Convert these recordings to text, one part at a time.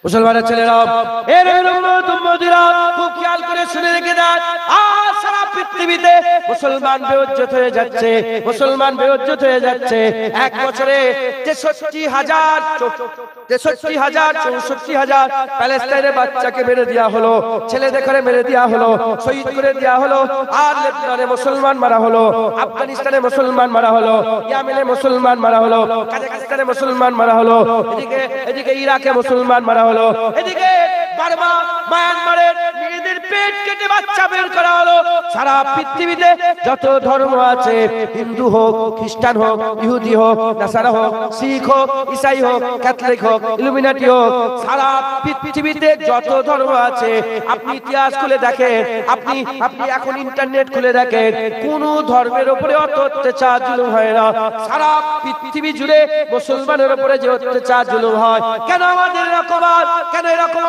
মুসলমানের ছেলেরা, এর উম্মতিরা খুব খেয়াল করে শুনে রেখে দেন। আজ সারা পৃথিবীতে মুসলমান বেইজ্জত হয়ে যাচ্ছে, মুসলমান বেইজ্জত হয়ে যাচ্ছে। এক বছরে 63,000 64,000 প্যালেস্টাইনের বাচ্চাকে মেরে দেওয়া হলো, ছেলেদের করে মেরে দেওয়া হলো, শহীদ করে দেওয়া হলো। আর লেবাননে মুসলমান মারা হলো, আফগানিস্তানে মুসলমান মারা হলো, ইয়েমেনে মুসলমান মারা হলো, কাজাকিস্তানে মুসলমান মারা হলো, এদিকে ইরাকে মুসলমান মারা হলো, এদিকে বার্মা মায়ানমারে মেয়েদের পেট কেটে বাচ্চা বের করা হলো। সারা পৃথিবীতে যত ধর্ম আছে, হিন্দু হোক, খ্রিস্টান হোক, ইহুদি হোক, নাসারা হোক, শিখ হোক, ঈসাই হোক, ক্যাথলিক হোক, ইলুমিনাটি হোক, সারা পৃথিবীতে যত ধর্ম আছে, আপনি ইতিহাস খুলে দেখেন, আপনি এখন ইন্টারনেট খুলে দেখেন, কোন ধর্মের উপরে অত অত্যাচার জুলুম হয় না। সারা পৃথিবী জুড়ে মুসলমানের উপরে যে অত্যাচার জুলুম হয়, কেন আমাদের এরকম? কেন এরকম?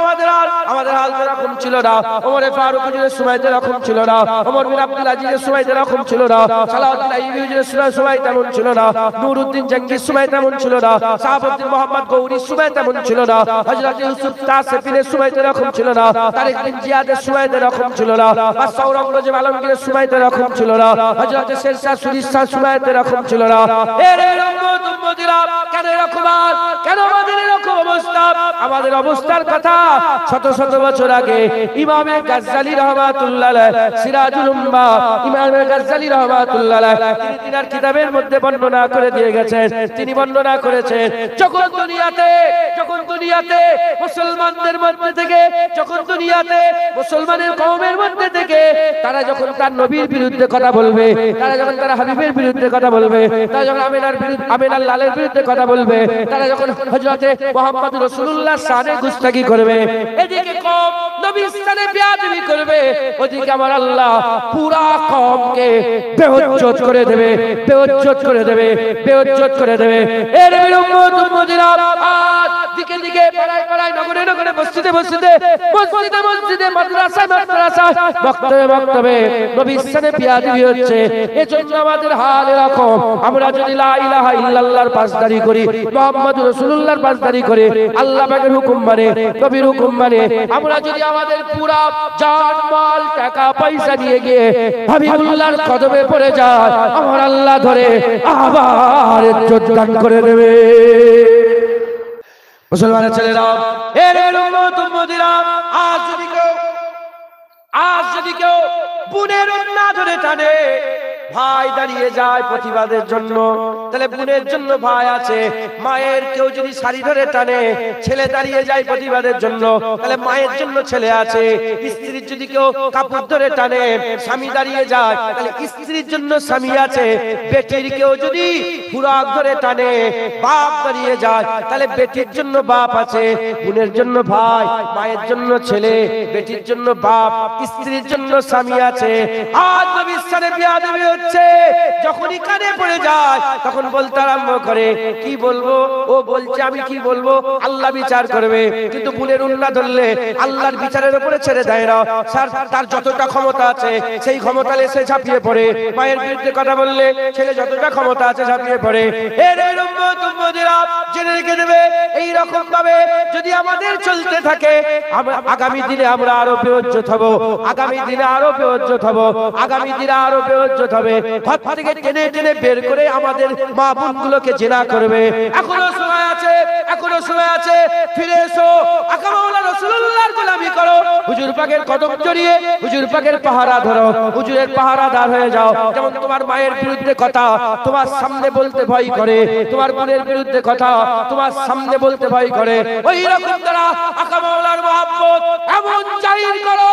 আমাদের হাল এরকম ছিল না। ওমর ফারুক এর সময় এরকম ছিল না, ওমর বিন আব্দুল আজিজের সময় এরকম ছিল না, সালাউদ্দিন আইয়ুবীর সময় তেমন ছিল না, নুরউদ্দিন জঙ্গির সময় তেমন ছিল না, শাহাবুদ্দিন মোহাম্মদ গৌরীর সময় তেমন ছিল না, হযরত ইউসুফ তাসফিনের সময় এরকম ছিল না, তারিক বিন জিয়াদের সময় এরকম ছিল না, বাদশা আওরঙ্গজেব আলমগীরের সময় এরকম ছিল না, হযরত শেরশাহ সূরির সময় এরকম ছিল না। এর উম্মতিরা কেন এরকম? কেন আমাদের এরকম অবস্থা? আমাদের অবস্থার কথা শত শত বছর আগে ইমামে গাজ্জালী রাহমাতুল্লাহ আলাইহি, সিরাজুল উম্মাহ ইমামে গাজ্জালী রাহমাতুল্লাহ আলাইহি তিনার কিতাবের মধ্যে বর্ণনা করে দিয়ে গেছেন। তিনি বর্ণনা করেছেন, যখন দুনিয়াতে মুসলমানদের মধ্যে থেকে, যখন দুনিয়াতে মুসলমানের কওমের মধ্যে থেকে তারা যখন তার নবীর বিরুদ্ধে কথা বলবে, তারা যখন তার হাবিবের বিরুদ্ধে কথা বলবে, তারা যখন আমিনার লালের বিরুদ্ধে কথা বলবে, তারা যখন হযরতে মুহাম্মদ রাসূলুল্লাহ শানে গুস্তাখি করবে, এদিকে কওম নবীর শানে বেয়াদবি করবে, ওদিকে আমার আল্লাহ পুরা কওমকে বেইজ্জত করে দেবে, বেইজ্জত করে দেবে, বেইজ্জত করে দেবে। এর উম্মতিরা আজ দিকে দিকে, পাড়ায় পাড়ায়, নগরে নগরে, মসজিদে মসজিদে, মসজিদে মসজিদে, মাদ্রাসায় মাদ্রাসায়, বক্তব্যে বক্তব্যে নবীর শানে বেয়াদবি হচ্ছে। এজন্য আমাদের হাল এরকম। আমরা যদি লা ইলাহা ইল্লাল্লাহর পাসদারি করি, মুহাম্মদুর রাসূলুল্লাহর পাসদারি করি, আল্লাহ পাকের হুকুম মানে, নবীর হুকুম মানে, আমরা যদি আমাদের পুরা জান মাল টাকা পয়সা নিয়ে গিয়ে হাবিবুল্লাহর কদমে পড়ে যায়, আমার আল্লাহ ধরে আবার ইজ্জত দান করে দেবে। মুসলমানের ছেলেরা, এর উম্মতিরা, আজ যদি কেউ বুনের ওন্না ধরে টানে, ভাই দাঁড়িয়ে যায় প্রতিবাদের জন্য, তাহলে বোনের জন্য ভাই আছে। মায়ের কেউ যদি শাড়ি ধরে টানে, ছেলে দাঁড়িয়ে যায় প্রতিবাদের জন্য, তাহলে মায়ের জন্য ছেলে আছে। স্ত্রীর যদি কেউ কাপড় ধরে টানে, স্বামী দাঁড়িয়ে যায়, তাহলে স্ত্রীর জন্য স্বামী আছে। বেটির কেউ যদি ফুরাক ধরে টানে, বাপ দাঁড়িয়ে যায়, তাহলে বেটির জন্য বাপ আছে। বোনের জন্য ভাই, মায়ের জন্য ছেলে, বেটির জন্য বাপ, স্ত্রীর জন্য স্বামী আছে। আজ নবীর শানে বেয়াদবি হচ্ছে। যখনই কানে পড়ে যায়, তখন বলতে আরম্ভ করে, কি বলবো? ও বলছে আমি কি বলবো, আল্লাহ বিচার করবে। কিন্তু বোনের উন্না ধরলে আল্লাহর বিচারের উপরে ছেড়ে দেয় না। তার যতটা ক্ষমতা আছে সেই ক্ষমতা এসে ঝাঁপিয়ে পড়ে। মায়ের বিরুদ্ধে কথা বললে ছেলে যতটা ক্ষমতা আছে ঝাঁপিয়ে পড়ে। এর উম্মতিরা জেনে রেখে দেবে, এই রকম ভাবে যদি আমাদের চলতে থাকে, আগামী দিনে আমরা আরো বেইজ্জত হব, আগামী দিনে আরো বেইজ্জত হব, আগামী দিনে আরো বেইজ্জত হবে। ঘর থেকে টেনে টেনে বের করে আমাদের মা বোনগুলোকে জেনা করবে। এখনো সময় আছে, এখনো সময় আছে, ফিরে এসো, আকা মাওলা রাসূলুল্লাহর গোলামি করো, হুজুর পাকের কদম জড়িয়ে হুজুর পাকের পাহারা ধরো, হুজুরের পাহারাদার হয়ে যাও। যেমন তোমার মায়ের বিরুদ্ধে কথা তোমার সামনে বলতে ভয় করে, তোমার বোনের বিরুদ্ধে কথা তোমার সামনে বলতে ভয় করে, ওই রকম তারা আকা মাওলার মহব্বত এমন জাহির করো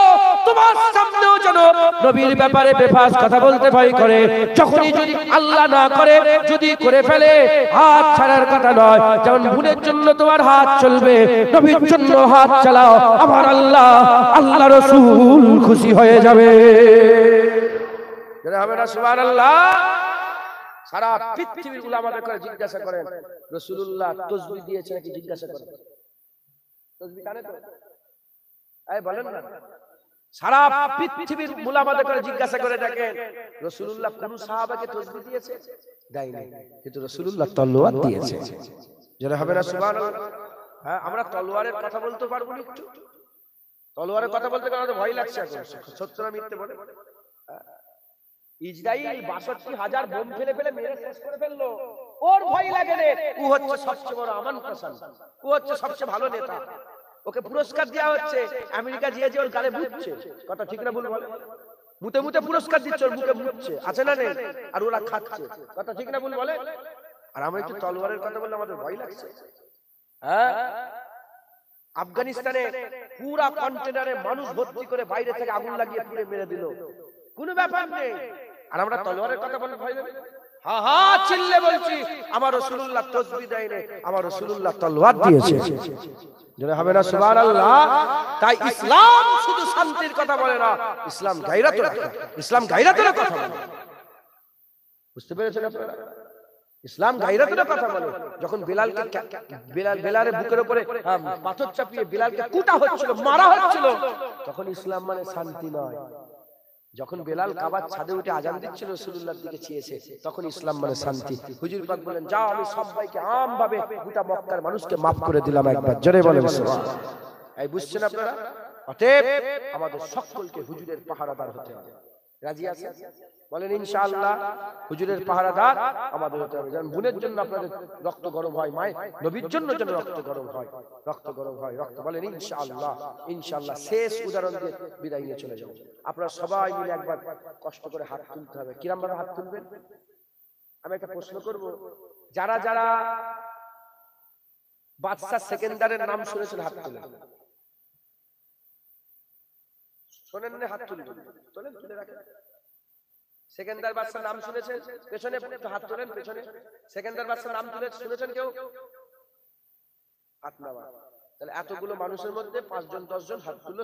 তোমার সামনেও যেন নবীর ব্যাপারে বেফাস কথা বলতে ভয় করে। যখনই যদি আল্লাহ না করে, যদি করে ফেলে, হাত ছাড়ার কথা নয়। যেমন বোনের জন্য তোমার হাত চলবে, নবীর জন্য হাত চালাও, আমার আল্লাহ, আল্লাহ রাসূল খুশি হয়ে যাবে। সুবহানাল্লাহ। সারা পৃথিবীর উলামাদের করে জিজ্ঞাসা করেন, রাসূলুল্লাহ তাসবিহ দিয়েছে নাকি? জিজ্ঞাসা করেন, তাসবিহ জানে তো? এই বলেন না। সারা পৃথিবীর উলামাদের করে জিজ্ঞাসা করে দেখেন, রাসূলুল্লাহ কোন সাহাবাকে তাসবিহ দিয়েছে? দেয় নাই, কিন্তু রাসূলুল্লাহ তলোয়ার দিয়েছে। যারা হবে না সুবহানাল্লাহ। হ্যাঁ, আমরা তলোয়ারের কথা বলতে পারবো না একটু? তলোয়ারের কথা বলতে গেলে ভয় লাগছে এখন, সত্য না মিথ্যে বলে? ইসরাইল ৬২,০০০ বোম ফেলে ফেলে মেরে শেষ করে ফেললো, ওর ভয় লাগে না। ও হচ্ছে সবচেয়ে বড় আমান পাশান, ও হচ্ছে সবচেয়ে ভালো নেতা, ওকে পুরস্কার দেওয়া হচ্ছে। আমেরিকা যে যে ওর গালে মুতছে, কথা ঠিক না ভুল বলে? মুতে মুতে পুরস্কার দিচ্ছে, ওর মুখে মুতছে, আছে না নেই? আর ওরা খাচ্ছে, কথা ঠিক না ভুল বলে? আর আমরা একটু তলোয়ারের কথা বললে আমাদের ভয় লাগছে। হ্যাঁ, আফগানিস্তানে পুরা কন্টেনারে মানুষ ভর্তি করে বাইরে থেকে আগুন লাগিয়ে পুড়ে মেরে দিল, কোনো ব্যাপার নেই। আর আমরা তলোয়ারের কথা বললে ভয় লাগে? হা হা চিল্লে বলছি, আমার রাসূলুল্লাহ তাসবিহ দেয় না, আমার রাসূলুল্লাহ তলোয়ার দিয়েছে। জোরে হবে না সুবহানাল্লাহ? তাই ইসলাম শুধু শান্তির কথা বলে না, ইসলাম গায়রাতের কথা, ইসলাম গায়রাতের কথা বলে। বুঝতে পেরেছেন আপনারা? ইসলাম গায়রাতের কথা বলে। যখন বেলালের বুকের উপরে পাথর চাপিয়ে বেলালকে কুটা হচ্ছিল, মারা হচ্ছিল, তখন ইসলাম মানে শান্তি নয়। যখন বেলাল কাবার ছাদে উঠে আজান দিচ্ছিল, রাসূলুল্লাহর দিকে চেয়েছে, তখন ইসলাম মানে শান্তি। হুজুর পাক বলেন, যাও আমি সবাইকে আমভাবে গোটা মক্কার মানুষকে maaf করে দিলাম একবার। জোরে বলেন সুবহানাল্লাহ। এই বুঝছেন আপনারা? অতএব আমাদের সকলকে হুজুরের পাহারাদার হতে হবে। রাজি আছেন? বলেন ইনশাআল্লাহ। হুজুরের পাহারাদার আমাদের হতে হবে। যেমন বোনের জন্য আপনাদের রক্ত গরম হয়, মায়ের নবীর জন্য যেন রক্ত গরম হয়, রক্ত গরম হয়, রক্ত। বলেন ইনশাআল্লাহ। ইনশাআল্লাহ। শেষ উদাহরণ দিয়ে বিদায় নিয়ে চলে যাব। আপনারা সবাই মিলে একবার কষ্ট করে হাত তুলতে হবে। কিরকম ভাবে হাত তুলবেন? আমি একটা প্রশ্ন করব, যারা যারা বাদশা সেকেন্দারের নাম শুনেছেন হাত তুলে। শোনেন না? হাত তুলবেন। তোলেন, তুলে রাখেন। সেকেন্দার বাদশার নাম শুনেছেন? পেছনে হাত তোলেন, পেছনে। সেকেন্দার বাদশার নাম শুনেছেন কেউ? হাত নামা। তাহলে এতগুলো মানুষের মধ্যে ৫ জন ১০ জন হাত তুললো।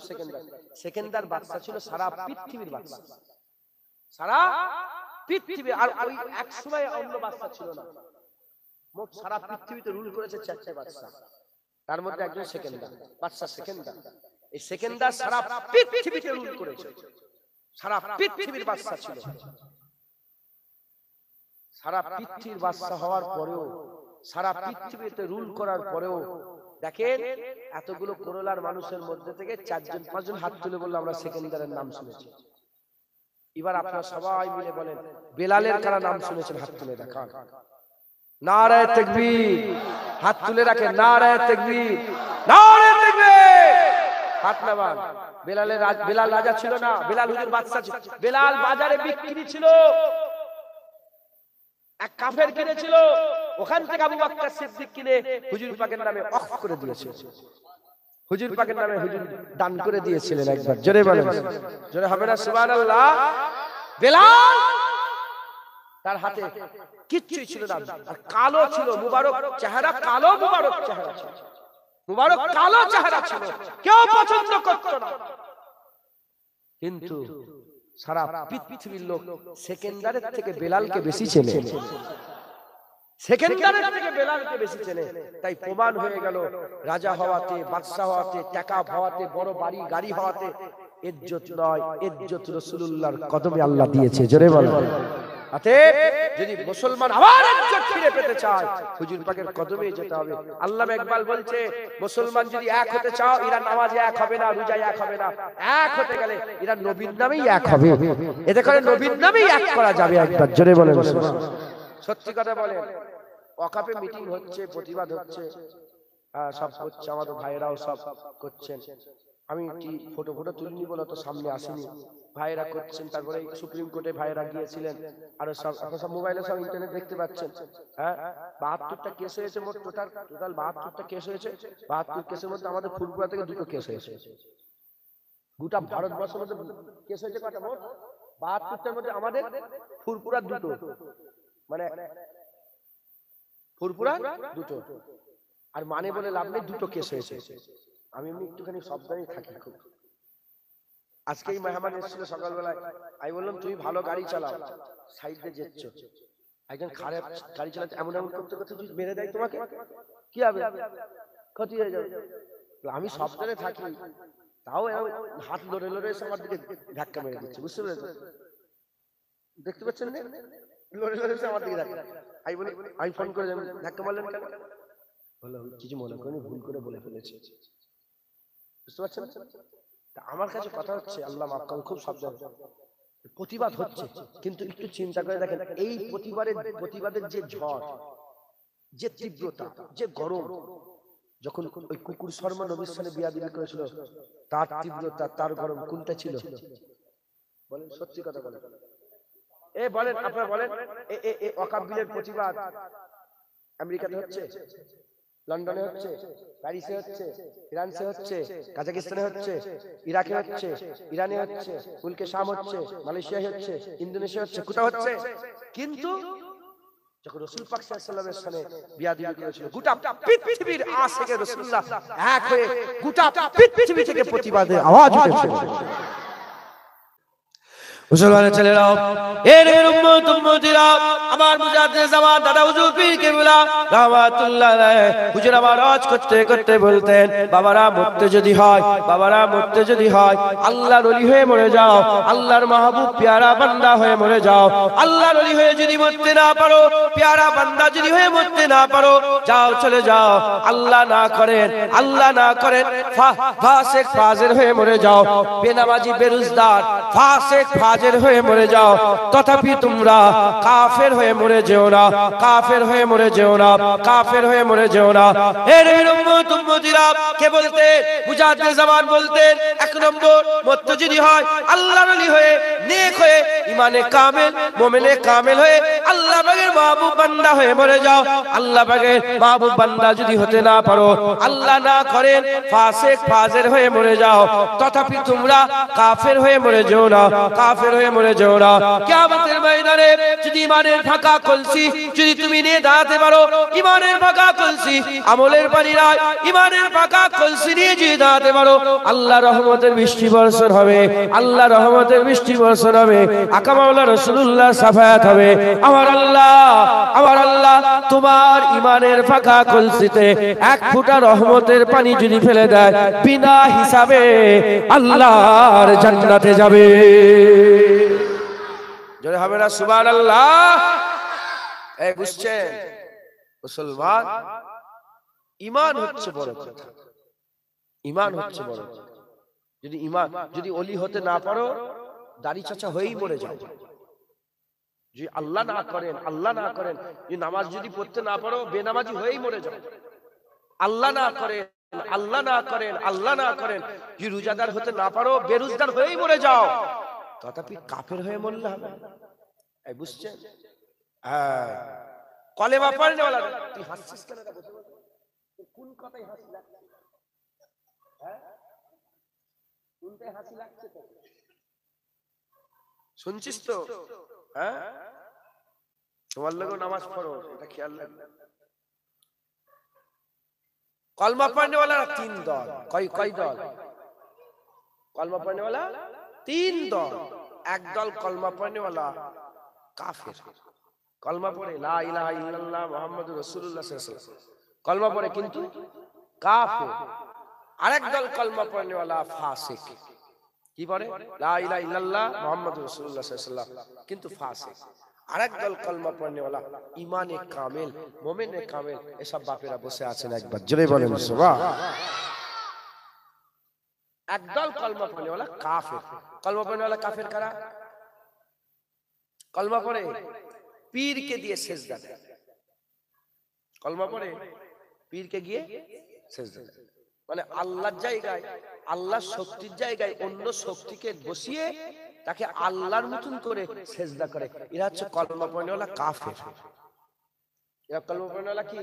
সেকেন্দার বাদশা ছিল সারা পৃথিবীর বাদশা, সারা পৃথিবী। আর ওই এক সময় অন্য বাদশা ছিল না। মোট সারা পৃথিবীতে রুল করেছে ৪টা বাদশা, তার মধ্যে একজন সেকেন্দার বাদশা। সেকেন্দার, এই সেকেন্দার সারা পৃথিবীতে রুল করেছে, সারা পৃথিবীর বাদশা ছিল। সারা পৃথিবীর বাদশা হওয়ার পরেও, সারা পৃথিবীতে রুল করার পরেও দেখেন এতগুলো করোলার মানুষের মধ্যে থেকে ৪ জন ৫ জন হাত তুলে বললো আমরা সেকেন্দারের নাম শুনেছি। এবার আপনারা সবাই মিলে বলেন বেলালের কারা নাম শুনেছেন? হাত তুলে দেখান। নারায়ে তাকবীর। হাত তুলে রাখেন। নারায়ে তাকবীর, নারায়ে তাকবীর। হাত নামান। বেলাল রাজা ছিল না, বেলাল হুজুর বাদশা ছিল। বেলাল বাজারে বিক্রি ছিল, এক কাফের কিনেছিল, ওখান থেকে আবু বকর সিদ্দিক কিনে হুজুর পাকের নামে ওয়াকফ করে দিয়েছে। হুজুর পাকের নামে হুজুর দান করে দিয়েছিলেন একবার। জোরে বলেন, জোরে হবে না সুবহানাল্লাহ? বেলাল তার হাতে কিচ্ছুই ছিল না, আর কালো ছিল, মুবারক চেহারা, কালো মুবারক চেহারা ছিল, মুবারক কালো চেহারা ছিল, কেউ পছন্দ করত না। কিন্তু সারা পৃথিবীর লোক সেকেন্দারের থেকে বেলালকে বেশি চেনে, সেকেন্দারের থেকে বেলালকে বেশি চেনে। তাই প্রমাণ হয়ে গেল রাজা হওয়াতে, বাদশা হওয়াতে, টাকা হওয়াতে, বড় বাড়ি গাড়ি হওয়াতে ইজ্জত নয়, ইজ্জত রাসূলুল্লাহর কদমে আল্লাহ দিয়েছে। জোরে বলেন। অতএব যদি মুসলমান আবার ইজ্জত ফিরে পেতে চায়, হুজুর পাকের কদমে যেতে হবে। আল্লামা ইকবাল বলছে, মুসলমান যদি এক হতে চাও, এরা নামাজে এক হবে না, রোজায় এক হবে না, এক হতে গেলে এরা নবীর নামেই এক হবে। এতে করে নবীর নামেই এক করা যাবে একবার। জোরে বলেন। সত্যি কথা বলেন, ওয়াকাফে মিটিং হচ্ছে, প্রতিবাদ হচ্ছে, সব হচ্ছে, আমাদের ভাইয়েরাও সব করছেন। আমি কি ফটো তুলিনি বলে তো সামনে আসেনি, ভাইয়েরা করছেন। তারপরে সুপ্রিম কোর্টে ভাইয়েরা গিয়েছিলেন, আর সব এখন সব মোবাইলে সব ইন্টারনেট দেখতে পাচ্ছেন। হ্যাঁ, ৭২টা কেস হয়েছে মোট, টোটাল ৭২টা কেস হয়েছে। ৭২ কেসের মধ্যে আমাদের ফুলপুরা থেকে 2টো কেস হয়েছে। গোটা ভারতবর্ষের মধ্যে কেস হয়েছে কটা মোট? ৭২টার মধ্যে আমাদের ফুলপুরা 2টো, মানে ফুলপুরা 2টো। আর মানে বলে লাভ নেই, 2টো কেস হয়েছে। আমি এমনি একটুখানি সাবধানে থাকি খুব। আজকে এই মেহমান এসেছিল সকালবেলায়, আমি বললাম তুমি ভালো গাড়ি চালাও, সাইডে যেচ্ছ, একজন খারাপ গাড়ি চালাতে এমন এমন করতে করতে যদি মেরে দেয় তোমাকে, কি হবে? ক্ষতি হয়ে যাবে। আমি সাবধানে থাকি, তাও হাত লড়ে লড়ে এসে আমার দিকে ধাক্কা মেরে দিচ্ছে। বুঝতে পেরেছো? দেখতে পাচ্ছেন না, লড়ে লড়ে এসে আমার দিকে ধাক্কা। আমি বলি, আমি ফোন করে ধাক্কা মারলেন কেন? বলো কিছু মনে করি ভুল করে বলে ফেলেছি, বুঝতে পারছেন? আমার কাছে কথা হচ্ছে, আল্লাহ মাফ করুন, খুব সাবধান। প্রতিবাদ হচ্ছে, কিন্তু একটু চিন্তা করে দেখেন এই প্রতিবাদের যে ঝড়, যে তীব্রতা, যে গরম, যখন ওই কুকুর শর্মা নবীর সাথে বিয়াদবি করেছিল, তার তীব্রতা, তার গরম কোনটা ছিল? বলেন, সত্যি কথা বলেন, বলেন আপনারা বলেন। ওয়াকফ বিলের প্রতিবাদ আমেরিকাতে হচ্ছে, লন্ডনে হচ্ছে, প্যারিসে হচ্ছে, ফ্রান্সে হচ্ছে, কাজাকিস্তানে হচ্ছে, ইরাকে হচ্ছে, ইরানে হচ্ছে, মুলকে শাম হচ্ছে, মালয়েশিয়ায় হচ্ছে, ইন্দোনেশিয়া হচ্ছে, কোথাও হচ্ছে। কিন্তু যখন রাসূল পাক সাল্লাল্লাহু আলাইহি ওয়াসাল্লামের বিয়াদবি করেছিল, গোটা পৃথিবীর আশিকে রাসূলুল্লাহ এক হয়ে গোটা পৃথিবী থেকে প্রতিবাদের আওয়াজ উঠেছে। মুসলমানের ছেলেরাও, এর উম্মত উম্মতিরা, আমার মুজাদ্দিদ জামান দাদা হুজুর পীর কেবলা রাহমাতুল্লাহ আলাইহি হুজুর আমার ওয়াজ করতে করতে বলতেন, বাবারা মরতে যদি হয়, বাবারা মরতে যদি হয়, আল্লাহর ওলি হয়ে মরে যাও, আল্লাহর মাহবুব পেয়ারা বান্দা হয়ে মরে যাও। আল্লাহর ওলি হয়ে যদি মরতে না পারো, পেয়ারা বান্দা যদি হয়ে মরতে না পারো, যাও চলে যাও, আল্লাহ না করেন, আল্লাহ না করেন ফাসিক ফাজির হয়ে মরে যাও, বেনামাজি বেরুজদার ফাসিক ফাজির হয়ে মরে যাও, তথাপি তোমরা কাফের হয়ে মরে যেও না, কাফের হয়ে মরে যেও না, কাফের হয়ে মরে যেও না। এর উম্মত উম্মতিরা কে বলতেন? মুজাদ্দিদ জামান বলতেন, এক নম্বর মরতে যদি হয় আল্লাহর ওলি হয়ে, নেক হয়ে, ইমানে কামেল, মুমিনে কামেল হয়ে, আল্লাহ পাকের মাহবুব বান্দা হয়ে মরে যাও। আল্লাহ পাকের মাহবুব বান্দা যদি হতে না পারো, আল্লাহ না করেন ফাসিক ফাজির হয়ে মরে যাও, তথাপি তোমরা কাফের হয়ে মরে যেও না, কাফের হয়ে মরে যেও না। কিয়ামতের ময়দানে যদি ইমানের ফাঁকা কলসি যদি তুমি নিয়ে দাঁড়াতে পারো, ইমানের ফাঁকা কলসি, আমলের পানি নাই, ইমানের ফাঁকা কলসি নিয়ে যদি দাঁড়াতে পারো, আল্লাহ রহমতের বৃষ্টি বর্ষণ হবে, আল্লাহ রহমতের বৃষ্টি বর্ষণ হবে, আকা মাওলা রাসূলুল্লাহ শাফায়াত হবে। আমার আল্লাহ তোমার ইমানের ফাঁকা কলসিতে এক ফোঁটা রহমতের পানি যদি ফেলে দেয়, বিনা হিসাবে আল্লাহর জান্নাতে যাবে। জোরে হবে না সুবহানাল্লাহ? এই বুঝছেন মুসলমান, ঈমান হচ্ছে বড় কথা, ঈমান হচ্ছে বড় কথা। যদি ঈমান, যদি ওলি হতে না পারো, দাড়ি চাচা হয়েই মরে যাও। যদি আল্লাহ না করেন, আল্লাহ না করেন, যদি নামাজ যদি পড়তে না পারো, বেনামাজি হয়েই মরে যাও। আল্লাহ না করেন, আল্লাহ না করেন, আল্লাহ না করেন, যদি রোজাদার হতে না পারো, বেরোজগার হয়েই মরে যাও, তথাপি কাফের হয়ে মরলে হবে। এই বুঝছেন? হ্যাঁ, কলেমা পড়নে ওয়ালা। তুই হাসছিস কেন? কোন কথাই হাসি লাগছে? হ্যাঁ, কোনটাই হাসি লাগছে তো? শুনছিস তো? হ্যাঁ, তোমার লোক নামাজ পড়ো, এটা খেয়াল রাখবে। কলমা পড়নে ওয়ালা তিন দল। কয় দল? কলমা পড়নে ওয়ালা তিন দল। এক দল কলমা পড়নে ওয়ালা কাফের, কলমা পড়ে লা ইলাহা ইল্লাল্লাহ মুহাম্মাদুর রাসূলুল্লাহ সাল্লাল্লাহু আলাইহি ওয়াসাল্লাম, কলমা পড়ে কিন্তু কাফের। আরেক দল কলমা পড়নে ওয়ালা ফাসিক, কি পড়ে? লা ইলাহা ইল্লাল্লাহ মুহাম্মাদুর রাসূলুল্লাহ সাল্লাল্লাহু আলাইহি ওয়াসাল্লাম, কিন্তু ফাসিক। আরেক দল কলমা পড়নে ওয়ালা ঈমানে কামেল, মুমিনে কামেল। এসব বাপেরা বসে আছেন, একবার জোরে বলেন সুবহান। একদল কলমা পড়নে ওয়ালা কাফের। কলমা পড়নে ওয়ালা কাফের কারা? কলমা পড়ে পীরকে দিয়ে সেজদা দেয়, কলমা পড়ে পীরকে গিয়ে সেজদা দেয়, মানে আল্লাহর জায়গায়, আল্লাহর শক্তির জায়গায় অন্য শক্তিকে বসিয়ে তাকে আল্লাহর মতন করে সেজদা করে। এরা হচ্ছে কলমা পড়নেওয়ালা কাফের। এরা কলমা পড়নেওয়ালা কি?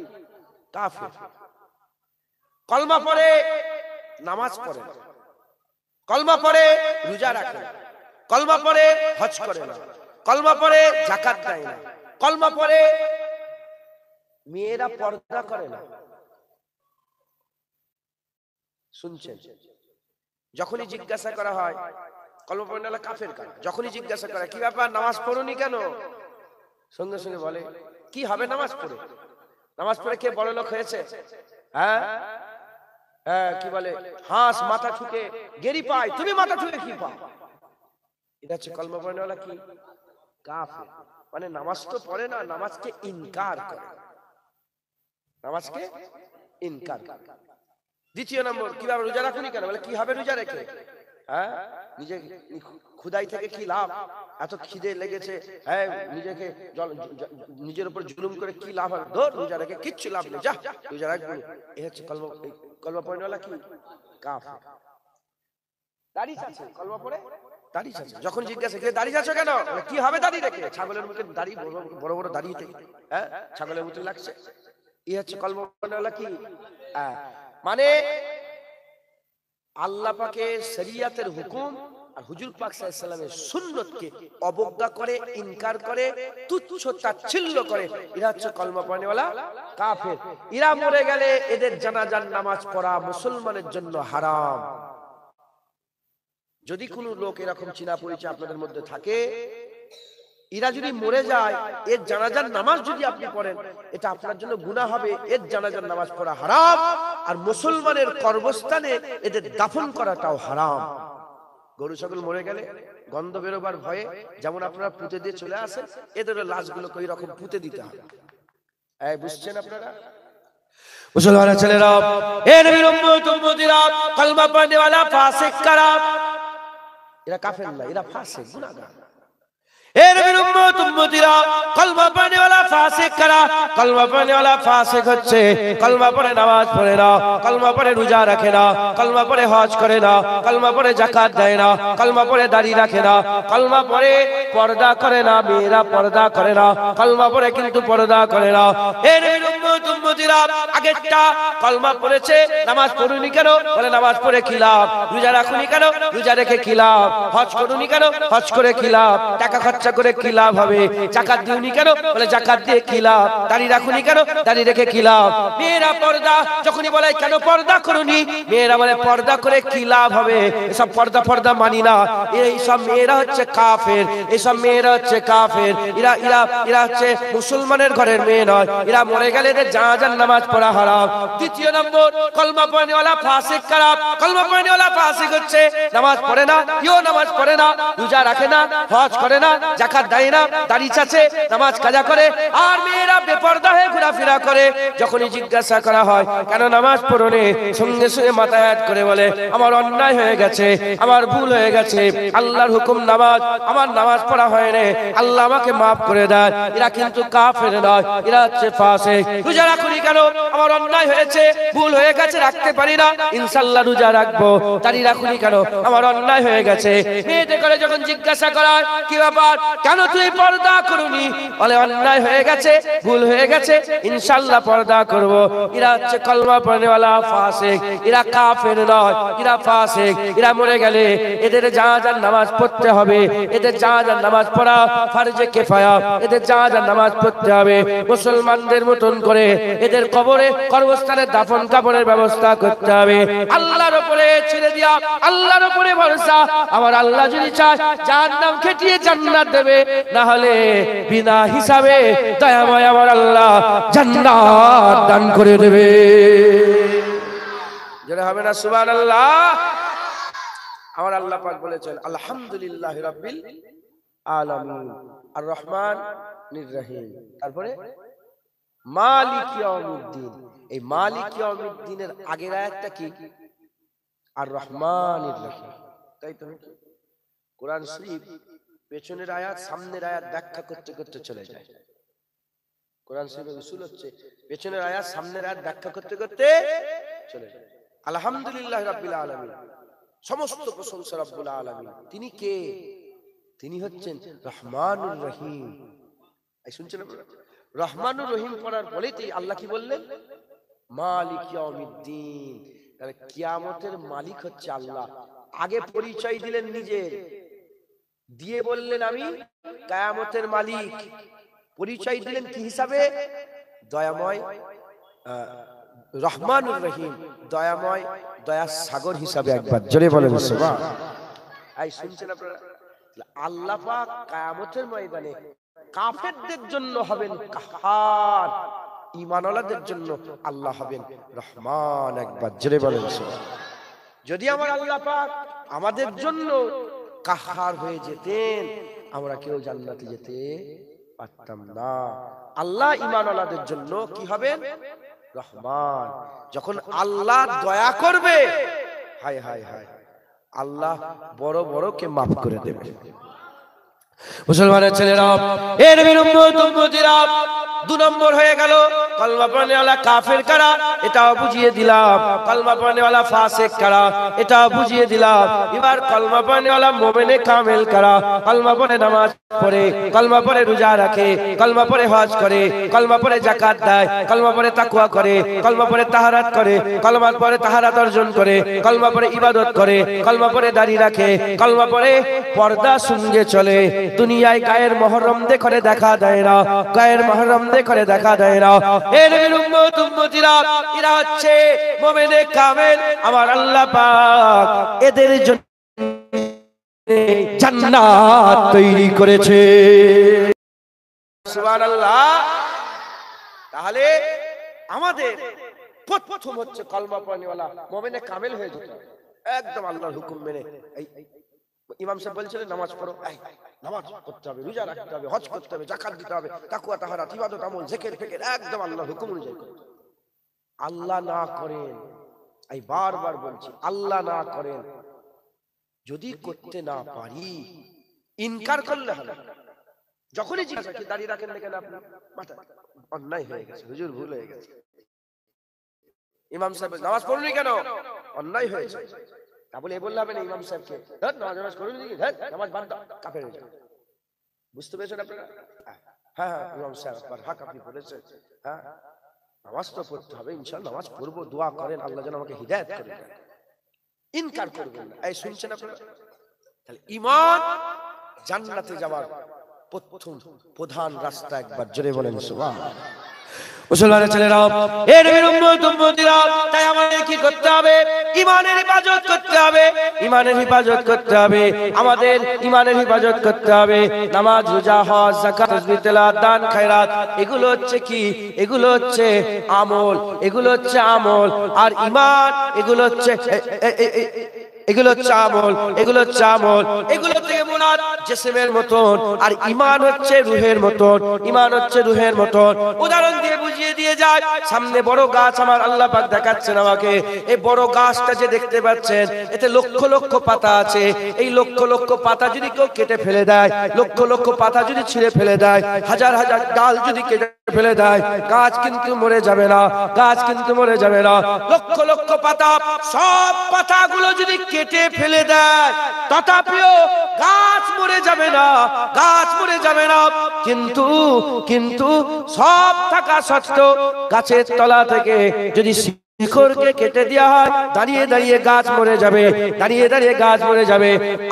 কাফের। কলমা পড়ে নামাজ পড়ে না, কলমা পড়ে রোজা রাখে না, কলমা পড়ে হজ করে না, কলমা পড়ে যাকাত দেয় না, কলমা পড়ে মেয়েরা পর্দা করে না। শুনছেন? যখনই জিজ্ঞাসা করা হয় কলমা পড়নেওয়ালা কাফের কারা, যখনই জিজ্ঞাসা করা কি ব্যাপার নামাজ পড়োনি কেন, সঙ্গে সঙ্গে বলে কি হবে নামাজ পড়ে? নামাজ পড়ে কে বড় লোক হয়েছে? হ্যাঁ হ্যাঁ, কি বলে হাঁস মাথা ঠুকে গেরি পায়, তুমি মাথা ঠুকে কি পাও? এটা হচ্ছে কলমা পড়নেওয়ালা কি? কাফের। মানে নামাজ তো পড়ে না, নামাজকে ইনকার করে, নামাজকে ইনকার। দ্বিতীয় নম্বর, কিভাবে রোজা রাখুনি কেন, বলে কি হবে রোজা রেখে, হ্যাঁ নিজে ক্ষুধাই থেকে কি লাভ, এত খিদে লেগেছে, হ্যাঁ নিজেকে নিজের উপর জুলুম করে কি লাভ হবে, ধর রোজা রেখে কিচ্ছু লাভ নেই, যা রোজা রাখবি। এই হচ্ছে কলমা পড়নেওয়ালা কি কাফের। দাড়ি আছে কলমা পড়ে, দাড়ি আছে, যখন জিজ্ঞাসা কে দাড়ি আছো কেন, কি হবে দাড়ি রেখে, ছাগলের মুখে দাড়ি, বড় বড় দাড়ি থেকে, হ্যাঁ ছাগলের মুখে লাগছে। এই হচ্ছে কলমা পড়নেওয়ালা কি, মানে আল্লাহ পাকের শরিয়াতের হুকুম আর হুজুর পাক সাল্লাল্লাহু আলাইহি ওয়াসাল্লামের সুন্নতকে অবজ্ঞা করে, ইনকার করে, তুচ্ছ তাচ্ছিল্য করে, এরা হচ্ছে কলমা পড়নেওয়ালা কাফের। এরা মরে গেলে এদের জানাজার নামাজ পড়া মুসলমানের জন্য হারাম। যদি কোনো লোক এরকম চিনা পরিচয় আপনাদের মধ্যে থাকে, এরা যদি মরে যায়, এর জানাজার নামাজ যদি আপনি পড়েন, এটা আপনার জন্য গুনাহ হবে, এর জানাজার নামাজ পড়া হারাম। আর মুসলমানের কর্মস্থানে এদের দাফন করাটাও হারাম। গরু ছাগল মরে গেলে গন্ধ বেরোবার ভয়ে যেমন আপনারা পুঁতে দিয়ে চলে আসেন, এদের লাশগুলোকে ওই রকম পুঁতে দিতে হবে। এই বুঝছেন আপনারা? মুসলমানের ছেলেরা, এ নবীর উম্মত উম্মতিরা, কলমা পড়নেওয়ালা ফাসিক কারা, এরা কাফের না, এরা ফাসিক গুনাহগার। এ নবীর উম্মত উম্মতিরা, কলমা পড়নেওয়ালা ফাসিক কারা, কলমা পড়নেওয়ালা ফাসিক হচ্ছে কলমা পড়ে নামাজ পড়ে না, কলমা পড়ে রোজা রাখে না, কলমা পড়ে হজ করে না, কলমা পড়ে যাকাত দেয় না, কলমা পড়ে দাড়ি রাখে না, কলমা পড়ে পর্দা করে না, মেয়েরা পর্দা করে না, কলমা পড়ে কিন্তু পর্দা করে না। এ নবীর উম্মত উম্মতিরা, আগেরটা কলমা পড়েছে, নামাজ পড়ুনি কেন, বলে নামাজ পড়ে কি লাভ, রোজা রাখুনি কেন, রোজা রেখে কি লাভ, হজ করুনি কেন, হজ করে কি লাভ, টাকা খরচা করে কি লাভ হবে, যাকাত দিওনি কেন, বলে যাকাত দিয়ে কি লাভ, দাড়ি রাখুনি কেন, দাড়ি রেখে কি লাভ। মেয়েরা পর্দা যখনই বলে কেন পর্দা করুনি, মেয়েরা বলে পর্দা করে কি লাভ হবে, এসব পর্দা পর্দা মানি না। এই সব মেয়েরা হচ্ছে কাফের, এসব মেয়েরা হচ্ছে কাফের। এরা এরা এরা হচ্ছে মুসলমানের ঘরের মেয়ে নয়, এরা মরে গেলে এদের জানাজার নামাজ পড়া হারাম। দ্বিতীয় নম্বর, কলমা পড়নেওয়ালা ফাসিক কারা, কলমা পড়নেওয়ালা ফাসিক হচ্ছে নামাজ পড়ে না, ইও নামাজ পড়ে না, রোজা রাখে না, হজ করে না, যাকাত দেয় না, দাড়ি চাচে, নামাজ কাজা করে, আর মেয়েরা বেপরদা হয়ে ঘোরাফেরা করে। যখনই জিজ্ঞাসা করা হয় কেন নামাজ পড়োনি, সঙ্গে সঙ্গে মাথা হাত করে বলে আমার অন্যায় হয়ে গেছে, আমার ভুল হয়ে গেছে, আল্লাহর হুকুম নামাজ, আমার নামাজ পড়া হয়নি, আল্লাহ আমাকে মাফ করে দেন। এরা কিন্তু কাফের নয়, এরা হচ্ছে ফাসিক। রোজা রাখুনি কেন, আমার অন্যায় হয়েছে, ভুল হয়ে গেছে, রাখতে পারি না, ইনশাআল্লাহ রোজা রাখবো। দাড়ি রাখুনি কেন, আমার অন্যায় হয়ে গেছে। মেয়েদের করে যখন জিজ্ঞাসা করা হয় কি ব্যাপার, কেন তুই পর্দা করুনি, বলে অন্যায় হয়ে গেছে, ভুল হয়ে গেছে, ইনশাআল্লাহ পর্দা করব। এরা হচ্ছে কলমা পড়নেওয়ালা ফাসিক, এরা কাফের নয়, এরা ফাসিক। এরা মরে গেলে এদের জানাজার নামাজ পড়তে হবে, এদের জানাজার নামাজ পড়া ফরজে কিফায়া, এদের জানাজার নামাজ পড়তে হবে। মুসলমানদের মতন করে এদের কবরে কবরস্থানে দাফন কাফনের ব্যবস্থা করতে হবে। আল্লাহর উপরে ছেড়ে দিয়া, আল্লাহর উপরে ভরসা। আমার আল্লাহ যদি চায় জাহান্নাম খেটিয়ে জান্নাত দেবে, না হলে বিনা হিসাবে দয়াময় আমার আল্লাহ জান্নাত দান করে দেবে। যেটা হবে না সুবহানাল্লাহ। আমার আল্লাহ পাক বলেছেন আলহামদুলিল্লাহি রাব্বিল আলামিন আর রহমানির রহিম, তারপরে মালিক ইয়াউমিদ্দিন। এই মালিক ইয়াউমিদ্দিনের আগের আয়াতটা কি, আর রহমানির রহিম, তাই তো? কোরআন শরীফ পেছনের আয়াত সামনের আয়াত ব্যাখ্যা করতে করতে চলে যায়। কোরআন শরীফের উসুল হচ্ছে পেছনের আয়াত সামনের আয়াত ব্যাখ্যা করতে করতে চলে যায়। আলহামদুলিল্লাহ রাব্বিল আলামিন, সমস্ত প্রশংসা রব্বুল আলামিন। তিনি কে? তিনি হচ্ছেন রহমানুর রহিম। এই শুনছেন আপনারা? রহমানুর রহিম পড়ার পরেই আল্লাহ কি বললেন? মালিক ইয়াউমিদ্দিন। তাহলে কিয়ামতের মালিক হচ্ছে আল্লাহ। আগে পরিচয় দিলেন নিজের, দিয়ে বললেন আমি কিয়ামতের মালিক। পরিচয় দিলেন কি হিসাবে? দয়াময় রহমানুর রহিম, দয়াময় দয়া সাগর হিসাবে। একবার জোরে বলেন সুবহান। এই শুনছেন আপনারা? আল্লাহ পাক কিয়ামতের ময়দানে কাফেরদের জন্য হবেন কাহার, ঈমানওয়ালাদের জন্য আল্লাহ হবেন রহমান। একবার জোরে বলেন সুবহান। যদি আমার আল্লাহ পাক আমাদের জন্য কাহার হয়ে যেতেন, আমরা কেউ জান্নাতে যেতে পারতাম না। আল্লাহ ঈমানওয়ালাদের জন্য কি হবেন? রহমান। যখন আল্লাহ দয়া করবে, হায় হায় হায়, আল্লাহ বড় বড়কে মাফ করে দেবে। মুসলমানের ছেলেরা, এর উম্মতিরা, 2 নম্বর হয়ে গেল কলমা পড়নেওয়ালা কাফের কারা, এটাও বুঝিয়ে দিলাম। কলমা পড়নেওয়ালা ফাসিক কারা, এটাও বুঝিয়ে দিলাম। এবার কলমা পড়নেওয়ালা মুমিনে কামেল কারা, কলমা পড়ে নামাজ পড়ে, কলমা পড়ে রোজা রাখে, কলমা পড়ে হজ করে, কলমা পড়ে যাকাত দেয়, কলমা পড়ে তাকওয়া করে, কলমা পড়ে তাহারাত করে, কলমা পড়ে তাহারাত অর্জন করে, কলমা পড়ে ইবাদত করে, কলমা পড়ে দাড়ি রাখে, কলমা পড়ে পর্দা সঙ্গে চলে। দুনিয়ায় গায়ের মহরম দেখে দেখা দেয় না, গায়ের মহরম দেখে দেখা দেয় না। এর নবীর উম্মত উম্মতিরা, এরা হচ্ছে মুমিনে কামেল। আমার আল্লাহ পাক এদের জন্য জান্নাত তৈরি করেছে। সুবহানাল্লাহ। তাহলে আমাদের প্রথম হচ্ছে কলমা পড়নেওয়ালা মুমিনে কামেল হয়ে যেতে হবে, একদম আল্লাহর হুকুম মেনে। এই ইমাম সাহেব বলছিলেন নামাজ পড়ো, নামাজ পড়তে হবে, রোজা রাখতে হবে, হজ করতে হবে, যাকাত দিতে হবে, তাকওয়া তাহারাত ইবাদত আমল জিকির ফিকির একদম আল্লাহর হুকুম অনুযায়ী করতে হবে। আল্লাহ না করেন, এই বারবার বলছি, আল্লাহ না করেন, যদি করতে না পারি ইনকার করলে হবে। যখনই জিজ্ঞাসা কি দাঁড়িয়ে রাখেন না কেন আপনি, মাথা অন্যায় হয়ে গেছে, হুজুর ভুল হয়ে গেছে। ইমাম সাহেব নামাজ পড়ুনি কেন, অন্যায় হয়েছে। তা বলে বললে হবে না ইমাম সাহেবকে নামাজ করুন, নামাজ বাদ দাও, কাফের হয়ে যাবে। বুঝতে পেরেছেন আপনারা? হ্যাঁ হ্যাঁ ইমাম সাহেব হক আপনি বলেছেন। হ্যাঁ নামাজ তো পড়তে হবে, ইনশাআল্লাহ নামাজ পড়বো, দোয়া করেন আল্লাহ যেন আমাকে হিদায়াত করে দেন। ইনকার করবেন না। এই শুনছেন আপনারা? তাহলে ঈমান জান্নাতে যাওয়ার প্রথম প্রধান রাস্তা, একবার জোরে বলেন সুবহানাল্লাহ। মুসলমানের ছেলেরা, এর নবীর উম্মত উম্মতিরা, তাই আমাদের কি করতে হবে? ঈমানের হেফাজত করতে হবে, ঈমানের হেফাজত করতে হবে, আমাদের ঈমানের হেফাজত করতে হবে। নামাজ, রোজা, হজ, যাকাত, তাসবিহ, তেলাওয়াত, দান, খায়রাত, এগুলো হচ্ছে কি? এগুলো হচ্ছে আমল, এগুলো হচ্ছে আমল। আর ঈমান এগুলো হচ্ছে এগুলো হচ্ছে আমল, এগুলো হচ্ছে আমল। এগুলো থেকে মুরাদ জিসমের মতন, আর ঈমান হচ্ছে রূহের মতন, ঈমান হচ্ছে রূহের মতন। উদাহরণ দিয়ে বুঝিয়ে দিয়ে যায়। সামনে বড় গাছ আমার আল্লাহ পাক দেখাচ্ছেন আমাকে। এই বড় গাছটা যে দেখতে পাচ্ছেন, এতে লক্ষ লক্ষ পাতা আছে। এই লক্ষ লক্ষ পাতা যদি কেউ কেটে ফেলে দেয়, লক্ষ লক্ষ পাতা যদি ছিঁড়ে ফেলে দেয়, হাজার হাজার ডাল যদি কেটে ফেলে দেয়, গাছ কিন্তু মরে যাবে না, গাছ কিন্তু মরে যাবে না। লক্ষ লক্ষ পাতা, সব পাতাগুলো যদি কেটে ফেলে দেয়, তথাপিও গাছ মরে যাবে না, গাছ মরে যাবে না। কিন্তু কিন্তু সব থাকা সত্ত্বেও গাছের তলা থেকে যদি শিকড়কে কেটে দেওয়া হয়, দাঁড়িয়ে দাঁড়িয়ে গাছ মরে যাবে, দাঁড়িয়ে দাঁড়িয়ে গাছ মরে যাবে।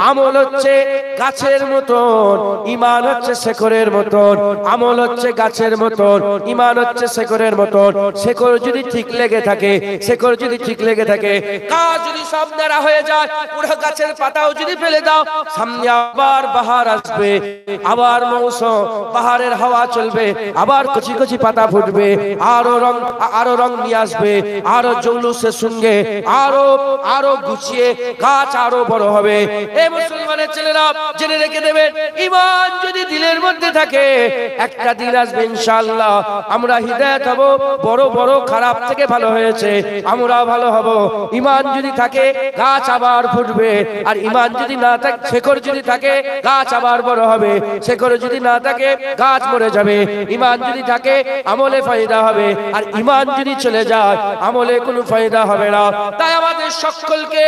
আমল হচ্ছে গাছের মতন, ঈমান হচ্ছে শেকড়ের মতন। আমল হচ্ছে গাছের মতন, ঈমান হচ্ছে শেকড়ের মতন। শেকড় যদি ঠিক লেগে থাকে, শেকড় যদি ঠিক লেগে থাকে, গাছ যদি সব নাড়া হয়ে যায়, পুরো গাছের পাতাও যদি ফেলে দাও, সামনে আবার বাহার আসবে, আবার মৌসুম, বাহারের হাওয়া চলবে, আবার কচি কচি পাতা ফুটবে, আরো রং নিয়ে আসবে, আরো জৌলুসের সঙ্গে আরো আরো গুছিয়ে গাছ আরো বড় হবে। এই মুসলমানের ছেলেরা জেনে রেখে দেবেন, ঈমান যদি দিলের মধ্যে থাকে, একটা দিন আসবে ইনশাআল্লাহ আমরা হিদায়াত হব, বড় বড় খারাপ থেকে ভালো হয়েছে আমরা ভালো হব। ঈমান যদি থাকে গাছ আবার ফুটবে, আর ঈমান যদি না থাকে, শেকড় যদি থাকে গাছ আবার বড় হবে, শেকড় যদি না থাকে গাছ মরে যাবে। ঈমান যদি থাকে আমলে ফায়দা হবে, আর ঈমান যদি চলে যায় আমলে কোনো ফায়দা হবে না। তাই আমাদের সকলকে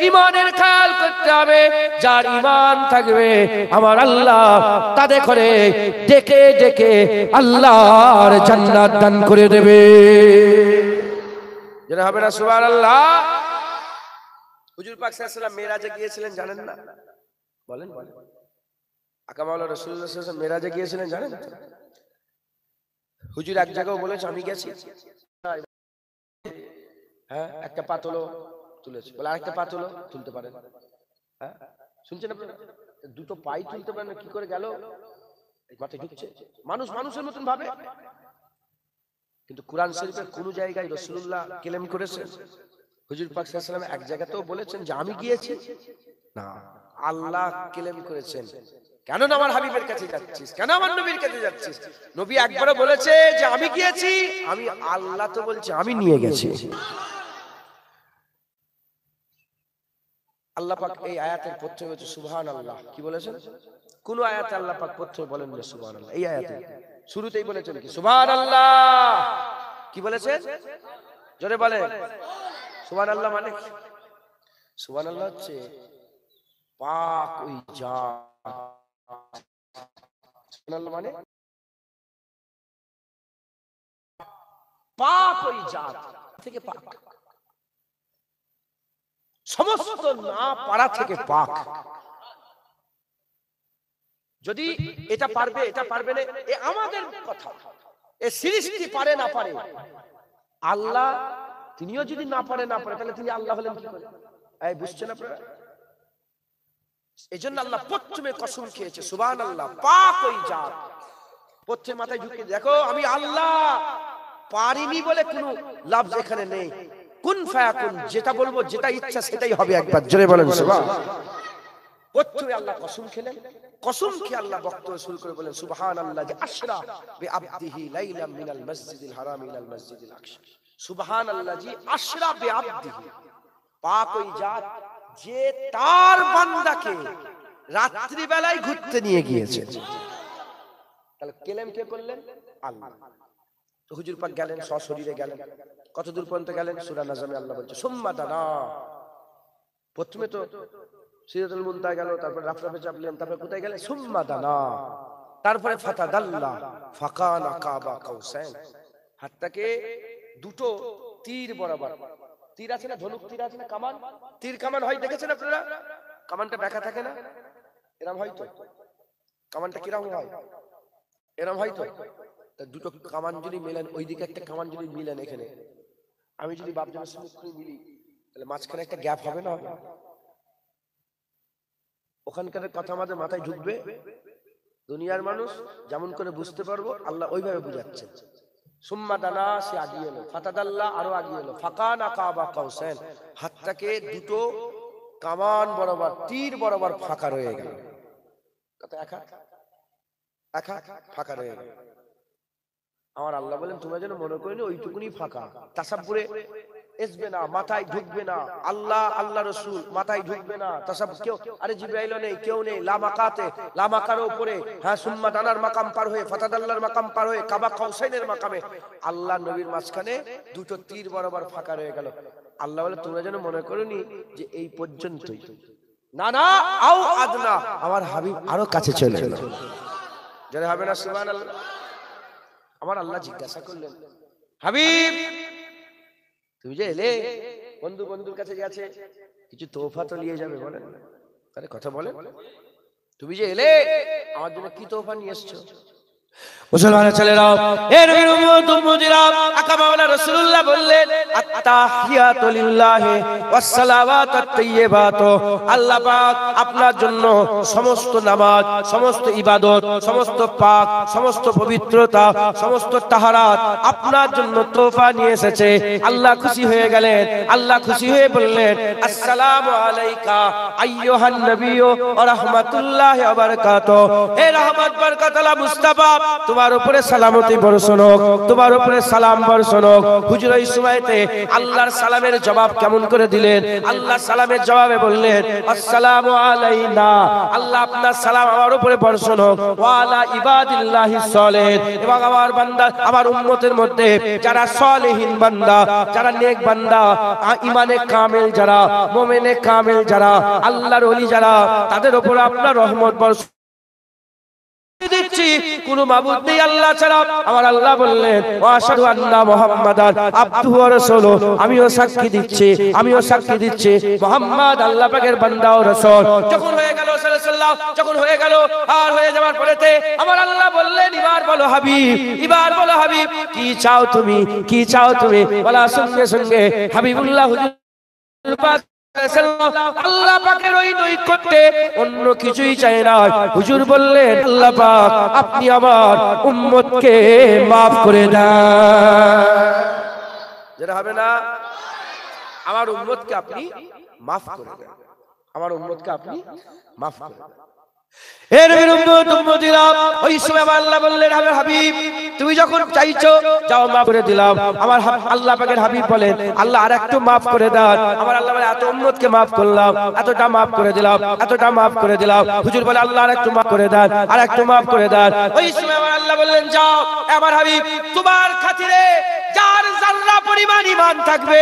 ঈমানের খেয়াল করতে হবে। যার ঈমান থাকবে আমার আল্লাহ তাদের করে ডেকে ডেকে আল্লাহর জান্নাত দান করে দেবে। যেটা হবে না সুবহানাল্লাহ। হুজুর পাক সাল্লাল্লাহু আলাইহি ওয়াসাল্লাম মেরাজে গিয়েছিলেন জানেন না? বলেন বলেন। আকা মাওলানা রাসূলুল্লাহ সাল্লাল্লাহু আলাইহি ওয়াসাল্লাম মেরাজে গিয়েছিলেন জানেন? হুজুর এক জায়গায় বলেছে আমি গেছি, হ্যাঁ একটা পাতলো তুলেছে, বলে আরেকটা পাতলো তুলতে পারেন। হ্যাঁ শুনছেন আপনারা? দুটো পাই তুলতে পারেন, কি করে গেল মাথায় ঢুকছে? মানুষ মানুষের মতন ভাবে। কিন্তু কুরআন শরীফের কোন জায়গায় রাসূলুল্লাহ ক্লেম করেছেন? হুজুর পাক সাল্লাল্লাহু আলাইহি ওয়াসাল্লাম এক জায়গাতেও বলেছেন যে আমি গিয়েছি? না, আল্লাহ ক্লেম করেছেন। কেন না আমার হাবিবের কাছে যাচ্ছিস, কেন আমার নবীর কাছে যাচ্ছিস? নবী একবারও বলেছে যে আমি গিয়েছি? আমি আল্লাহ তো বলছে আমি নিয়ে গেছি। আল্লাহ পাক এই আয়াতের প্রথমে হচ্ছে সুবহানাল্লাহ। কি বলেছেন? কোন আয়াতে আল্লাহ পাক প্রথমে বলেন না সুবহানাল্লাহ? এই আয়াতে শুরুতেই বলেছেন কি সুবহানাল্লাহ। কি বলেছেন? জোরে বলেন। সুবহানাল্লাহ মানে কি? সুবহানাল্লাহ হচ্ছে পাক ওই জাত। সুবহানাল্লাহ মানে পাক ওই জাত থেকে পাক, সমস্ত না পারা থেকে পাক। যদি এটা পারবে এটা পারবে না এ আমাদের কথা, এ সৃষ্টি পারে না পারে। আল্লাহ তিনিও যদি না পারে তাহলে তিনি আল্লাহ হলেন কি করে? এই বুঝছেন আপনারা? এজন্য আল্লাহ প্রথমে কসম খেয়েছে সুবহানাল্লাহ, পাক ওই জাত। প্রথমে মাথায় ঢুকে দেখো আমি আল্লাহ পারিনি বলে কোনো লাভ এখানে নেই। কুন ফায়াকুন, যেটা বলবো যেটা ইচ্ছা সেটাই হবে। একবার জোরে বলেন সুবহানাল্লাহ। প্রথমে আল্লাহ কসম খেলেন, কসম খেয়ে আল্লাহ বক্তব্য শুরু করে বলেন সুবহানাল্লাযী আশরা বিআবদিহি লাইলাম মিনাল মসজিদিল হারাম ইলাল মসজিদিল আকসা। সুবহানাল্লাযী আশরা বিআবদিহি, পাক ওই জাত যে তার বান্দাকে রাত্রি বেলায় ঘুরতে নিয়ে গিয়েছে। তাহলে কেলেম কে করলেন? আল্লাহ। তো হুজুর পাক গেলেন, সশরীরে গেলেন। কত দূর পর্যন্ত গেলেন? সূরা নাজমে আল্লাহ বলছে সুম্মা দানা। প্রথমে তো সিদরাতুল মুনতাহা গেল, তারপর রাফরাফে চাপলেন, তারপর কোথায় গেলেন? সুম্মা দানা। তারপরে ফাতাদাল্লা ফাকানা কাবা কাউসাইন, হাতটাকে দুটো তীর বরাবর, তীর আছে না, ধনুক তীর আছে না, কামান, তীর কামান হয় দেখেছেন আপনারা? কামানটা বেঁকা থাকে না, এরকম হয় তো? কামানটা কিরকম হয়? এরকম হয় তো? দুটো কামান যদি মিলেন, ওইদিকে একটা কামান যদি মিলেন, এখানে আমি যদি বাপজানের সঙ্গে মিলি, তাহলে মাঝখানে একটা গ্যাপ হবে না? ওখানকার কথা আমাদের মাথায় ঢুকবে। দুনিয়ার মানুষ যেমন করে বুঝতে পারবো আল্লাহ ওইভাবে বুঝাচ্ছে। সুম্মা দানা, সে আগিয়ে এলো, ফাতাদাল্লা আরো আগিয়ে এলো, ফাকানা কাবা কাউসাইন, হাতটাকে দুটো কামান বরাবর, তীর বরাবর ফাঁকা রয়ে গেল। কত এক হাত ফাঁকা রয়ে গেল। আমার আল্লাহ বলেন তোমরা যেন মনে করিনি ওইটুকুনি ফাঁকা, তাসাব্বুরে আসবে না, মাথায় ঢুকবে না। আল্লাহ আল্লাহ রাসূল মাথায় ঢুকবে না, তাসাব কেউ, আরে জিবরাইল নেই, কেউ নেই, লামাকাতে, লামাকার উপরে, হ্যাঁ সুম্মা দানার মাকাম পার হয়ে, ফাতাদাল্লার মাকাম পার হয়ে, কাবা কাউসাইনের মাকামে আল্লাহ নবীর মাঝখানে দুটো তীর বরাবর ফাঁকা রয়ে গেল। আল্লাহ বলে তোমরা যেন মনে করিনি যে এই পর্যন্তই, না না, আও আদনা, আমার হাবিব আরো কাছে চলে এলো। যারা হবে না সুবহানাল্লাহ। আমার আল্লাহ জিজ্ঞাসা করলেন, হাবিব তুমি যে এলে, বন্ধু বন্ধুর কাছে গেছে, কিছু তোহফা তো নিয়ে যাবে, বলেন তাহলে কথা বলে। তুমি যে এলে আমার জন্য কি তোহফা নিয়ে এসছো? মুসলমানের ছেলেরাও, এর উম্মত উম্মতিরা, আকা মাওলানা রাসূলুল্লাহ বললেন আত-তাহিয়াতু লিল্লাহি ওয়াস সালাওয়াতুত তাইয়্যিবাতু, আল্লাহ পাক আপনার জন্য সমস্ত নামাজ, সমস্ত ইবাদত, সমস্ত পাক, সমস্ত পবিত্রতা, সমস্ত তাহারাত আপনার জন্য তোহফা নিয়ে এসেছে। আল্লাহ খুশি হয়ে গেলেন। আল্লাহ খুশি হয়ে বললেন আসসালামু আলাইকা আইয়ুহান নবিয়্যু ওয়া রাহমাতুল্লাহি ওয়া বারাকাতুহু, হে রহমত বরকত আলা মুস্তাফা, তোমার উপরে সালামতি বর্ষণ হোক, তোমার উপরে সালাম বর্ষণ হোক। হুজুর এই সময়তে আল্লাহর সালামের জবাব কেমন করে দিলেন? আল্লাহর সালামের জবাবে বললেন আসসালামু আলাইনা, আল্লাহ আপনার সালাম আমার উপরে বর্ষণ হোক, ওয়া আলা ইবাদিল্লাহিস সালিহিন, এবং আমার বান্দা, আমার উম্মতের মধ্যে যারা সালেহীন বান্দা, যারা নেক বান্দা, ঈমানে কামিল যারা, মুমিনে কামিল যারা, আল্লাহর ওলি যারা, তাদের উপর আপনার রহমত বর্ষণ দিচ্ছি। কোন মাবুদ নেই আল্লাহ ছাড়া। আমার আল্লাহ বললেন ওয়া আশহাদু আন্না মুহাম্মাদান আবদুহু ওয়া রাসূলুহু, আমিও সাক্ষী দিচ্ছি, আমিও সাক্ষী দিচ্ছি মুহাম্মদ আল্লাহ পাকের বান্দা ও রাসূল। যখন হয়ে গেল সাল্লাল্লাহু, যখন হয়ে গেল, আর হয়ে যাওয়ার পরেতে আমার আল্লাহ বললেন এবার বলো হাবিব, এবার বলো হাবিব, কি চাও তুমি, কি চাও তুমি? বলার সঙ্গে সঙ্গে হাবিবুল্লাহ হুজুর পাক আল্লাহ পাকের ওই নৈকট্যে অন্য কিছুই চাই না। হুজুর বললেন আল্লাহ পাক আপনি আমার উম্মতকে maaf করে দেন। যেটা হবে না, আমার উম্মতকে আপনি maaf করে দেন, আমার উম্মতকে আপনি maaf করে দেন। এর উম্মতিরা ওই সময় আল্লাহ বললেন আমার হাবিব তুমি যখন চাইছো যাও মাফ করে দিলাম। আমার আল্লাহ পাকের হাবিব বলেন আল্লাহ আরেকটু মাফ করে দাও। আমার আল্লাহ বলে এত উম্মতকে মাফ করলাম, এতটা মাফ করে দিলাম, এতটা মাফ করে দিলাম। হুজুর বলে আল্লাহ আরেকটু মাফ করে দেন, আরেকটু মাফ করে দেন। ওই সময় আমার আল্লাহ বললেন যাও আমার হাবিব তোমার খাতিরে যার জাররা পরিমাণ ঈমান থাকবে,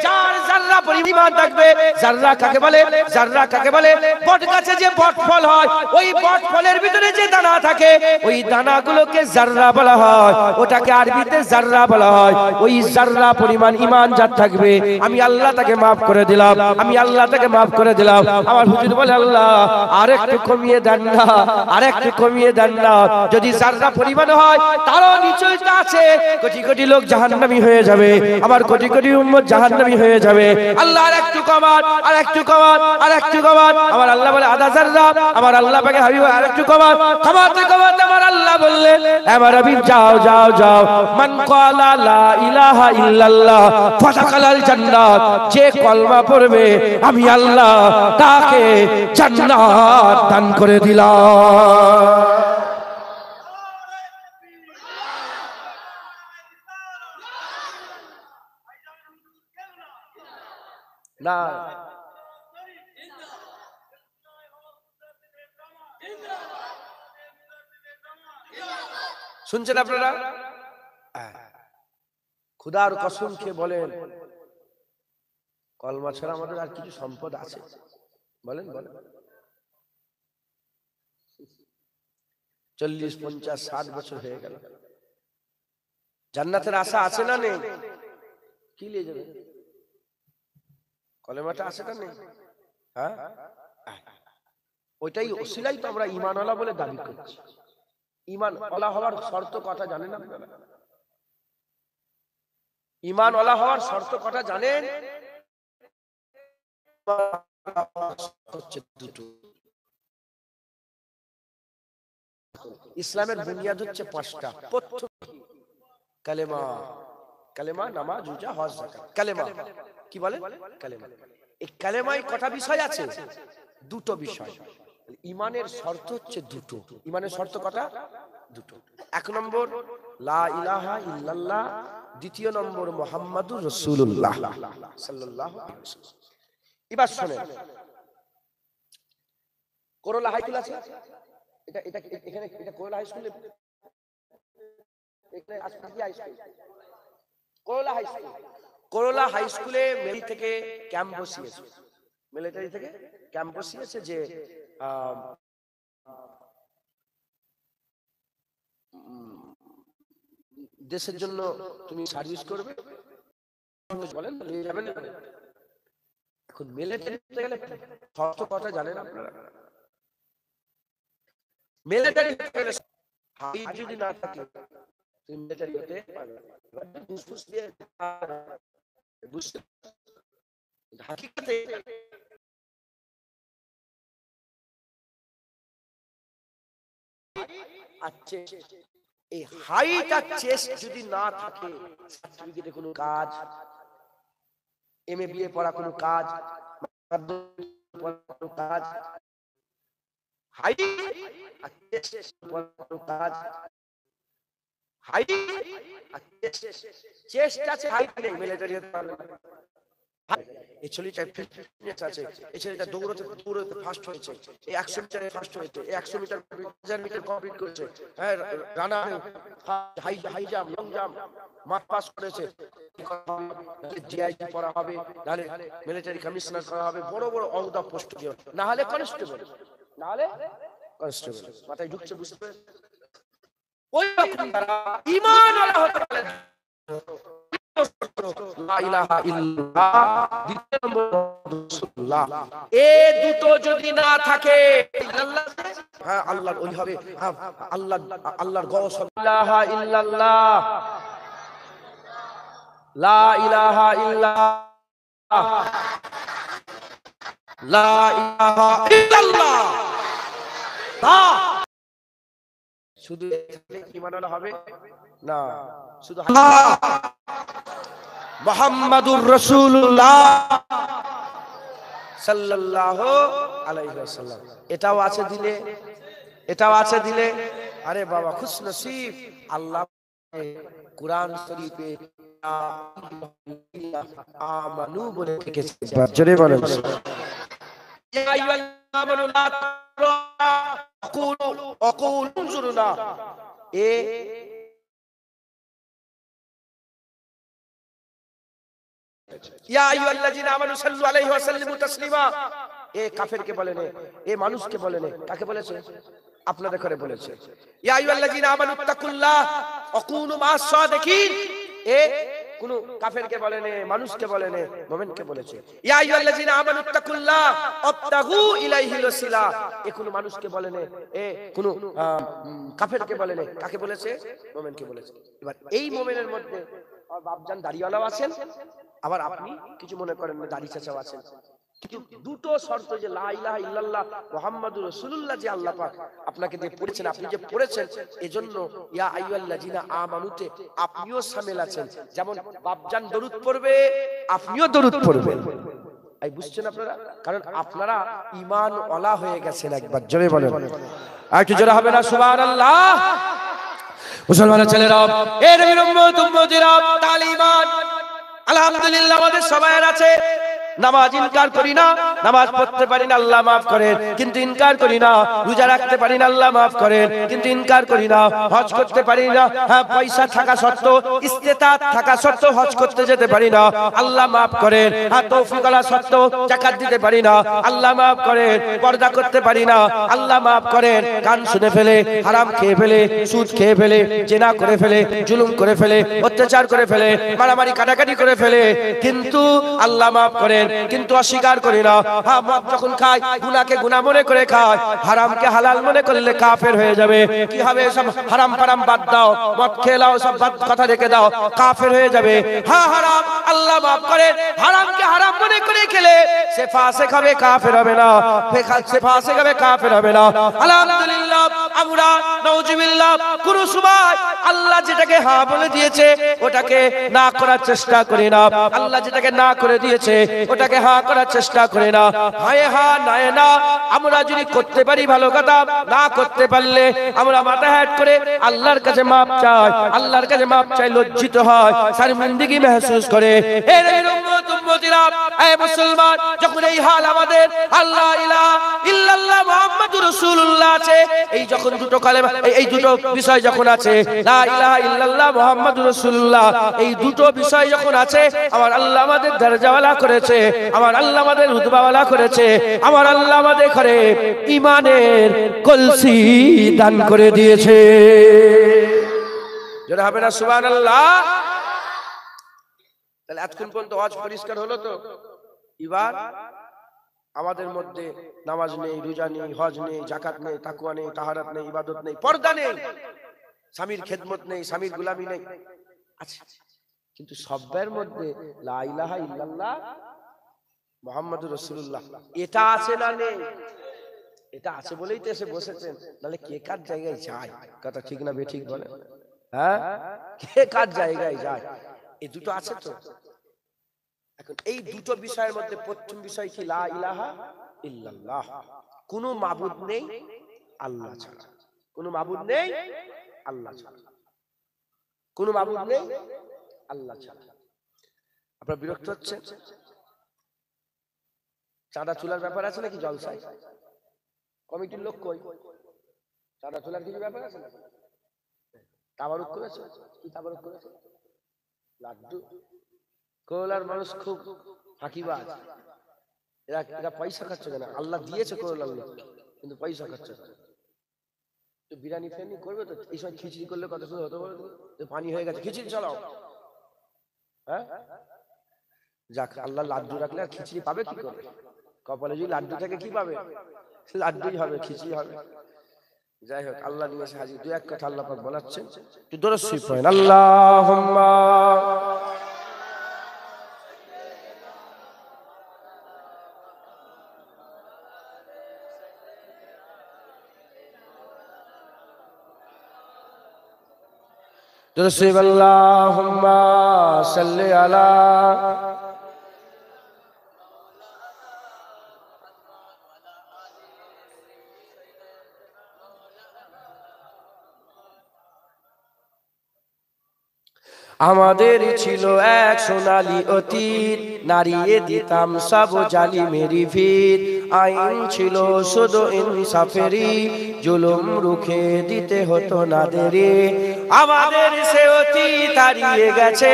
যার জাররা পরিমাণ ঈমান থাকবে। জাররা কাকে বলে? জাররা কাকে বলে? বট গাছে যে বট ফল হয় ওই বট ফলের ভিতরে যে দানা থাকে ওই দানাগুলোকে জাররা বলা হয়, ওটাকে আরবিতে জাররা বলা হয়। ওই জাররা পরিমাণ ঈমান যার থাকবে আমি আল্লাহ তাকে maaf করে দিলাম, আমি আল্লাহ তাকে maaf করে দিলাম। আমার হুজুর বলে আল্লাহ আরেকটু কমিয়ে দেন না, আরেকটু কমিয়ে দেন না। যদি জাররা পরিমাণ হয় তারও নিশ্চয়তা আছে কোটি কোটি লোক জাহান্নামী হয়ে যাবে, আমার কোটি কোটি উম্মত জাহান্নামী হয়ে যাবে। আল্লাহ আরেকটু কমান, আরেকটু কমান, আরেকটু কমান। আমার আল্লাহ বলে আধা জাররা। আমার আল্লাহ পাকে হাবিব আরেকটু কমান, কমাতে কমাতে আমার আল্লাহ বললেন এবার হাবিব যাও যাও যাও। মান ক্বালা লা ইলাহা ইল্লাল্লাহ ফাদাখালাল জান্নাত, যে কলমা পড়বে আমি আল্লাহ তাকে জান্নাত দান করে দিলাম। না শুনছেন আপনারা? খুদার কসম খেয়ে বলেন কলমা ছাড়া আমাদের আর কিছু সম্পদ আছে? বলেন বলেন। 40, 50, 60 বছর হয়ে গেল, জান্নাতের আশা আছে না নেই? কি নিয়ে যাবে? কলেমাটা আছে না নেই? হ্যাঁ, ওইটাই ওসিলাই তো আমরা ঈমানওয়ালা বলে দাবি করছি। ঈমানওয়ালা হওয়ার শর্ত কথা জানেন আপনারা? ঈমানওয়ালা হওয়ার শর্ত কথা জানেন? হচ্ছে দুটো। ইসলামের বুনিয়াদ হচ্ছে 5টা। প্রথম কালেমা, কালেমা, নামাজ, রোজা, হজ, যাকাত। কালেমা কি বলে? কালেমা। এই কালেমায় কটা বিষয় আছে? দুটো বিষয়। ঈমানের শর্ত হচ্ছে দুটো। ঈমানের শর্ত কটা? দুটো। 1 নম্বর লা ইলাহা ইল্লাল্লাহ, 2 নম্বর মুহাম্মাদুর রাসূলুল্লাহ সাল্লাল্লাহু আলাইহি ওয়াসাল্লাম। এবার শুনেন, করোলা হাই স্কুল আছে, এটা এটা এখানে এটা করোলা হাই স্কুলে, এখানে আসলে কি হাই স্কুল? করোলা হাই স্কুল। করোলা হাই স্কুলে মিলিটারি থেকে ক্যাম্প বসিয়েছে, মিলিটারি থেকে ক্যাম্প বসিয়েছে যে দেশের জন্য তুমি সার্ভিস করবে, বলেন নিয়ে যাবেন। এখন মিলিটারিতে গেলে শর্ত কথা জানেন আপনারা? মিলিটারি গেলে হাইট যদি না থাকে তুমি মিলিটারি হতে পারবে না। ফুসফুস দিয়ে বুঝতে হাকিকতে আচ্ছা, এই হাইট আর চেস্ট যদি না থাকে সার্টিফিকেটে কোনো কাজ, এমএ বিএ পড়া কোনো কাজ, কোনো কাজ, হাইট আর চেস্ট কোনো কাজ, হাইট আর চেস্ট আছে, হাইট নেই, মিলিটারি হতে পারবে না। এই ছেলেটা ফিটনেস আছে, এই ছেলেটা দৌড়াতে ফার্স্ট হয়েছে, এই 100 মিটারে ফার্স্ট হয়েছে, এই 100 মিটার 1000 মিটার কমপ্লিট করেছে, হ্যাঁ runner high jump, long jump mark pass করেছে। জিআইটি পড়া হবে, নাহলে মিলিটারি কমিশনার করা হবে, বড় বড় অহদা পোস্ট দিয়ে, না হলে কনস্টেবল, না হলে কনস্টেবল। মাথায় ঢুকছে? বুঝতে পারে? ওই রকম তারা ঈমানওয়ালা হতে পারে। লা ইলাহা ইল্লাল্লাহ, দ্বিতীয় নম্বর রাসূলুল্লাহ। এই দুটো যদি না থাকে হ্যাঁ আল্লাহর ওলি হবে, হ্যাঁ আল্লাহর গওস হবে। লা ইলাহা ইল্লাল্লাহ, লা ইলাহা ইল্লাল্লাহ, লা ইলাহা ইল্লাল্লাহ। শুধু ঈমানওয়ালা হবে না, শুধু মুহাম্মাদুর রাসূলুল্লাহ সাল্লাল্লাহু আলাইহি ওয়াসাল্লাম এটাও আছে দিলে, এটাও আছে দিলে, আরে বাবা খুশ নসিব। আল্লাহ কুরআন শরীফে আমানু বলে লিখেছে, জোরে বলেন ইয়া আইয়ুহাল্লাযীনা আমানু লা তাকুলু আকুলু উনজুরনা। এ ইয়া আইয়ুহাল্লাযীনা আমানু সাল্লু আলাইহি ওয়া সাল্লিমু তাসলিমা। এ কাফেরকে বলে না, এ মানুষকে বলে না। কাকে বলেছে? আপনাদের করে বলেছে ইয়া আইয়ুহাল্লাযীনা আমানু তাকুল্লাহ ওয়া কুনু মা'আস সাদিকিন। এ কোন কাফেরকে বলে না, মানুষকে বলে না, মুমিনকে বলেছে ইয়া আইয়ুহাল্লাযীনা আমানু তাকুল্লাহ ওয়াবতাগু ইলাইহিল ওয়াসিলা। এ কোন মানুষকে বলে না, এ কোন কাফেরকে বলে না। কাকে বলেছে? মুমিনকে বলেছে। এবার এই মুমিনের মধ্যে আর বাপজান দাড়িওয়ালাও আছেন, আবার আপনি কিছু মনে করেন না দাড়ি চাচাও আছেন, কিন্তু দুটো শর্ত যে লা ইলাহা ইল্লাল্লাহ মুহাম্মাদুর রাসূলুল্লাহ যে আল্লাহ পাক আপনাকে দিয়ে পড়েছেন, আপনি যে পড়েছেন, এজন্য ইয়া আইয়ুহাল্লাযীনা আমানুতে আপনিও শামিল আছেন। যেমন বাপজান দরুদ পড়বে, আপনিও দরুদ পড়বেন। এই বুঝছেন আপনারা? কারণ আপনারা ঈমান ওয়ালা হয়ে গেছেন। একবার জোরে বলেন, আর একটু জোরে হবে না সুবহানাল্লাহ? মুসলমানের ছেলেরা, এ নবীর উম্মত উম্মতিরা, তালিমান আলহামদুলিল্লাহ আমাদের সবাই আছে। নামাজ ইনকার করি না, নামাজ পড়তে পারি না, আল্লাহ মাফ করেন, কিন্তু ইনকার করি না। রোজা রাখতে পারি না, আল্লাহ মাফ করেন, কিন্তু ইনকার করি না। হজ করতে পারি না, হ্যাঁ পয়সা থাকা সত্ত্বেও, ইস্তেতাত থাকা সত্ত্বেও হজ করতে যেতে পারি না, আল্লাহ মাফ করেন। হ্যাঁ তৌফিক আলা সত্ত্বেও যাকাত দিতে পারি না, আল্লাহ মাফ করেন। পর্দা করতে পারি না, আল্লাহ মাফ করেন। গান শুনে ফেলে, হারাম খেয়ে ফেলে, সুদ খেয়ে ফেলে, জিনা করে ফেলে, জুলুম করে ফেলে, অত্যাচার করে ফেলে, মারামারি কাটাকাটি করে ফেলে, কিন্তু আল্লাহ মাফ করেন, কিন্তু অস্বীকার করি না। হ্যাঁ মদ যখন খায়, গুনাহকে গুনাহ মনে করে খায়, হারামকে হালাল মনে করলে কাফের হয়ে যাবে। কি হবে? সব হারাম পারাম বাদ দাও, মদ খেলাও, সব বাদ কথা রেখে দাও, কাফের হয়ে যাবে। হ্যাঁ হারাম আল্লাহ মাফ করেন, হারামকে হারাম মনে করে খেলে সে ফাসিক হবে, কাফের হবে না। সে ফাসিক হবে, কাফের হবে না। আলহামদুলিল্লাহ আমরা নাউজুবিল্লাহ কোন সময় আল্লাহ যেটাকে হ্যাঁ বলে দিয়েছে ওটাকে না করার চেষ্টা করি না, আল্লাহ যেটাকে না করে দিয়েছে ওটাকে হ্যাঁ করার চেষ্টা করে না। হায় হ্যাঁ নয় না। আমরা যদি করতে পারি ভালো কথা, না করতে পারলে আমরা মাথা হেট করে আল্লাহর কাছে মাপ চাই, আল্লাহর কাছে মাপ চাই, লজ্জিত হয়, শর্মিন্দগি महसूस করে। এ নবীর উম্মত উম্মতিরা, এ মুসলমান, যখন এই হাল আমাদের আল্লাহ ইলাহা ইল্লাল্লাহ মুহাম্মাদুর রাসূলুল্লাহ আছে, এই যখন দুটো কালেমা, এই দুটো বিষয় যখন আছে, লা ইলাহা ইল্লাল্লাহ মুহাম্মাদুর রাসূলুল্লাহ, এই দুটো বিষয় যখন আছে, আমার আল্লাহ আমাদের দরজাওয়ালা করেছে, আমার আল্লাহ আমাদের রুতবাওয়ালা করেছে, আমার আল্লাহ আমাদের ঘরে ঈমানের কলসি দান করে দিয়েছে। যারা হবে না সুবহানাল্লাহ? তাহলে এতক্ষণ পর্যন্ত ওয়াজ পরিষ্কার হলো তো? এবার আমাদের মধ্যে নামাজ নেই, রোজা নেই, হজ নেই, যাকাত নেই, তাকওয়া নেই, তাহারাত নেই, ইবাদত নেই, পর্দা নেই, স্বামীর খেদমত নেই, স্বামীর গোলামি নেই, আচ্ছা, কিন্তু সবের মধ্যে লা ইলাহা ইল্লাল্লাহ মুহাম্মাদুর রাসূলুল্লাহ এটা আছে না নেই? এটা আছে বলেই তো এসে বসেছেন, নাহলে কে কার জায়গায় যায়? কথা ঠিক না বেঠিক বলে? হ্যাঁ, কে কার জায়গায় যায়? এই দুটো আছে তো। এখন এই দুটো বিষয়ের মধ্যে প্রথম বিষয় কি? লা ইলাহা ইল্লাল্লাহ, কোনো মাবুদ নেই আল্লাহ ছাড়া, কোনো মাবুদ নেই আল্লাহ ছাড়া, কোনো মাবুদ নেই আল্লাহ ছাড়া। আপনারা বিরক্ত হচ্ছেন? চাঁদা তোলার ব্যাপার আছে নাকি জলসায়? কমিটির লোক কই? চাঁদা তোলার কিছু ব্যাপার আছে না? তাবারুক করেছে? কি তাবারুক করেছে? লাড্ডু। করলার মানুষ খুব ফাঁকিবাজ, এরা পয়সা খাচ্ছে কেন? আল্লাহ দিয়েছে করলার লোক, কিন্তু পয়সা খাচ্ছে না। তো বিরিয়ানি ফিরিয়ানি করবে তো, এই সময় খিচড়ি করলে কত সুন্দর হতো বলো তো? পানি হয়ে গেছে, খিচড়ি চালাও। হ্যাঁ যাক, আল্লাহ লাড্ডু রাখলে আর খিচড়ি পাবে কি করে? কপালে যদি লাড্ডু থাকে কি পাবে? লাড্ডুই হবে, খিচড়ি হবে। যাই হোক, আল্লাহ নিয়ে এসে হাজির। দু এক কথা আল্লাহ পাক বলাচ্ছেন, একটু দরুদ শরীফ পড়েন। আল্লাহুম্মা দরুদ শরীফ। আল্লাহুম্মা সাল্লি আলা আমাদের ছিল এক সোনালী অতীত, নারিয়ে দিতাম সব জালিমেরি ভিত। আইন ছিল শুধু ইনসাফেরি, জুলুম রুখে দিতে হতো না দেরি। আমাদের সে অতীত হারিয়ে গেছে,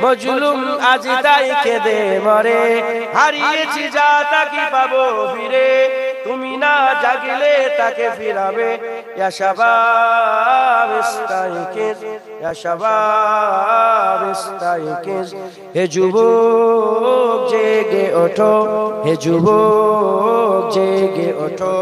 মজলুম আজ তাই কেঁদে মরে। হারিয়েছি যা তা কি পাবো ফিরে, তুমি না জাগলে তাকে ফিরাবে। ইয়া শাবাব ইস্তাইকিজ, ইয়া শাবাব ইস্তাইকিজ। হে যুবক জেগে ওঠো, হে যুবক জেগে ওঠো।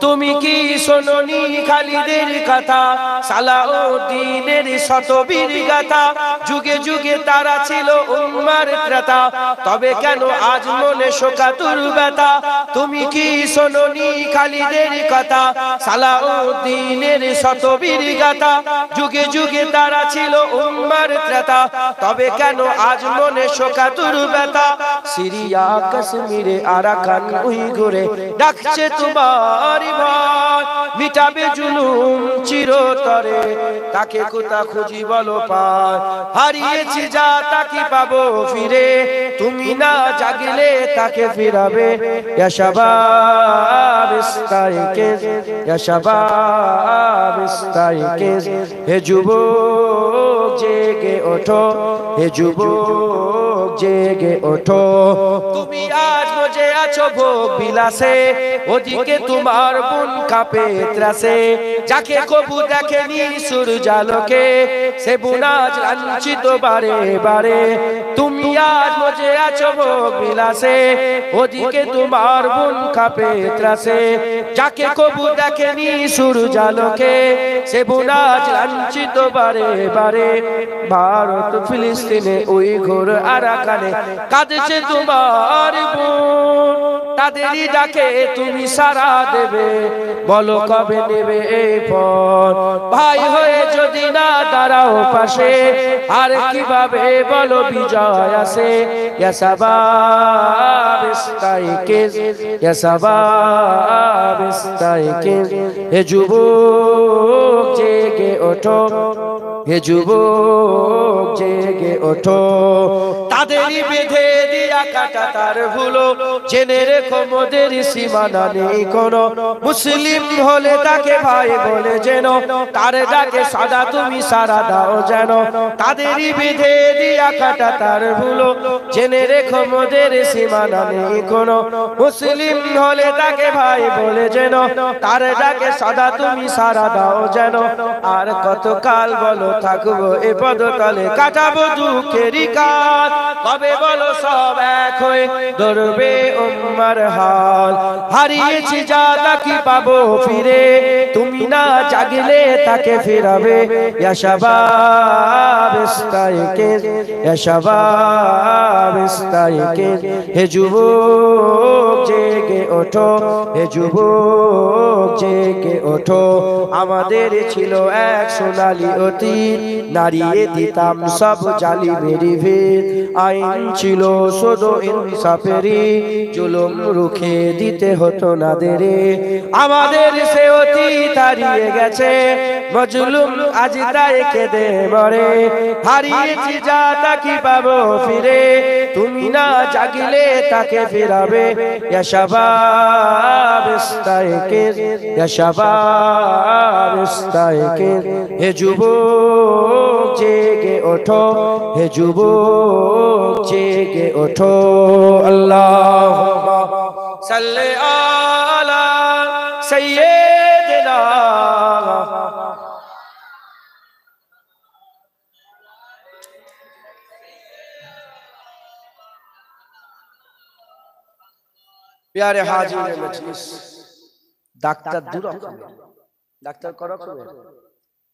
তুমি কি শোনোনি খালিদের কথা, সালাউদ্দিনের শতবীর গাথা? যুগে যুগে তারা ছিল উম্মার ত্রাতা, তবে কেন আজ মনে শোকাতুর ব্যথা? তুমি কি শোনোনি খালিদের কথা, সালাউদ্দিনের শতবীর গাথা? যুগে যুগে তারা ছিল উম্মার ত্রাতা, তবে কেন আজ মনে শোকাতুর ব্যথা? সিরিয়া কাশ্মীরে আরাকান উইঘুরে ডাকছে তোমার ভয়, মিটাবে জুলুম চিরতরে, তাকে কোথা খুঁজি বলো পায়। হারিয়েছি যা তাকে পাবো ফিরে, তুমি না জাগলে তাকে ফিরাবে। ইয়া শাবাব ইস্তাইকিজ, ইয়া শাবাব ইস্তাইকিজ। হে যুবক জেগে ওঠো, হে যুবক জেগে ওঠো। তুমি আজ মজে আছো ভোগ বিলাসে, ওদিকে তোমার বোন কাঁপে ত্রাসে। যাকে কবু দেখেনি সূর্যালোকে, সে বোন আজ লাঞ্ছিত বারে বারে। তুমি আজ মজে আছো ভোগ বিলাসে, ওদিকে তোমার বোন কাঁপে ত্রাসে। যাকে কবু দেখেনি সূর্যালোকে, সে বোন আজ লাঞ্ছিত বারে বারে। ভারত ফিলিস্তিনে উইঘুর আরাকানে কাঁদছে তোমার বোন, তাদেরই ডাকে তুমি সারা দেবে, বলো কবে নেবে এই পথ? ভাই হয়ে যদি না দাঁড়াও পাশে, আর কিভাবে বলো বিজয় আসে? ইয়া শাবাব ইস্তাইকিজ, ইয়া শাবাব ইস্তাইকিজ। হে যুবক জেগে ওঠো, হে যুবক জেগে ওঠো। তাদেরই বেঁধে দিয়া কাটা তার ভুলো, জেনে রেখো মোদের সীমানা নেই কোনো। মুসলিম হলে তাকে ভাই বলে যেন, তার ডাকে সাদা তুমি সারা দাও যেন। তাদেরই বেঁধে দিয়া কাটা তার ভুলো, জেনে রেখো মোদের সীমানা নেই কোনো। মুসলিম হলে তাকে ভাই বলে যেন, তার ডাকে সাদা তুমি সারা দাও যেন। আর কতকাল বলো থাকবো এ পদতলে, কাটাবো দুঃখেরই কাল, কবে বলো সব এক হয়ে ধরবে উম্মার হাল? হারিয়েছি যা তা কি পাবো ফিরে, তুমি না জাগলে তাকে ফিরাবে। ইয়া শাবাব ইস্তাইকিজ, ইয়া শাবাব ইস্তাইকিজ। হে যুবক জেগে ওঠো, হে যুবক জেগে ওঠো। আমাদের ছিল এক সোনালী অতীত, নারিয়ে দিতাম সব জালিমেরি ভিত। আইন ছিল শুধু ইনসাফেরি, জুলুম রুখে দিতে হতো না দেরি। আমাদের সে অতীত হারিয়ে গেছে, মজলুম আজ তাই কেঁদে মরে। হারিয়েছি যা তা কি পাবো ফিরে, তুমি না জাগলে তাকে ফিরাবে। ইয়া শাবাব ইস্তাইকিজ, ইয়া শাবাব ইস্তাইকিজ। হে যুবক জেগে ওঠো, হে যুবক জেগে ওঠো। আল্লাহুম্মা সাল্লি আলা সাইয়্যিদিনা। প্যারে হাজির মজলিস, ডাক্তার দুরকম, ডাক্তার করকম।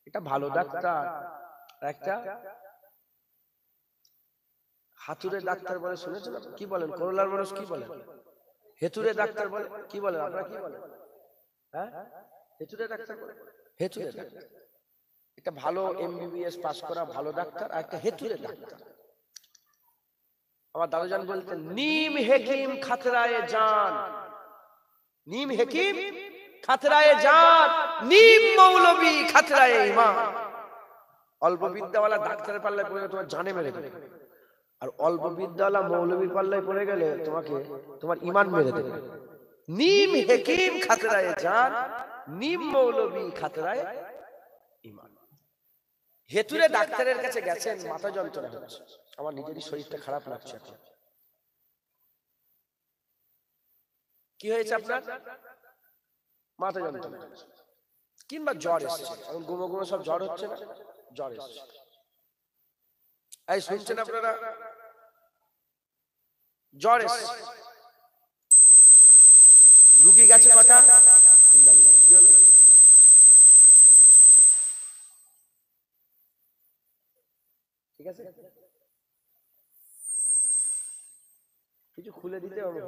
এটা ভালো ডাক্তার, একটা হাতুড়ে ডাক্তার বলে শুনেছেন? কি বলেন? করোলার মানুষ কি বলে? হেতুড়ে ডাক্তার বলে। কি বলেন আপনারা? কি বলেন? হ্যাঁ, হেতুড়ে ডাক্তার বলে। হেতুড়ে ডাক্তার এটা ভালো এমবিবিএস পাস করা ভালো ডাক্তার, আর একটা হেতুড়ে ডাক্তার। আমার দাদুজান বলতেন, নিম হেকিম খাতরায়ে জান, নিম হেকিম খাতরায়ে জান, নিম মৌলবী খাতরায়ে ঈমান। অল্প বিদ্যাওয়ালা ডাক্তারের পাল্লায় পড়ে গেলে তোমার জানে মেরে দেবে, আর অল্প বিদ্যাওয়ালা মৌলবীর পাল্লায় পড়ে গেলে তোমাকে তোমার ঈমান মেরে দেবে। নিম হেকিম খাতরায়ে জান, নিম মৌলবী খাতরায়ে ঈমান। হেতুরে ডাক্তারের কাছে গেছেন, মাথা যন্ত্রণা হচ্ছে, আমার নিজেরই শরীরটা খারাপ লাগছে এখন। কি হয়েছে আপনার? মাথা যন্ত্রণা হচ্ছে কিংবা জ্বর এসেছে, এখন গুমো গুমো সব জ্বর হচ্ছে না, জ্বর এসেছে। এই শুনছেন আপনারা? জ্বর এসেছে, রুগী গেছে কথা, কি হলো? ঠিক আছে, কিছু খুলে দিতে হবে।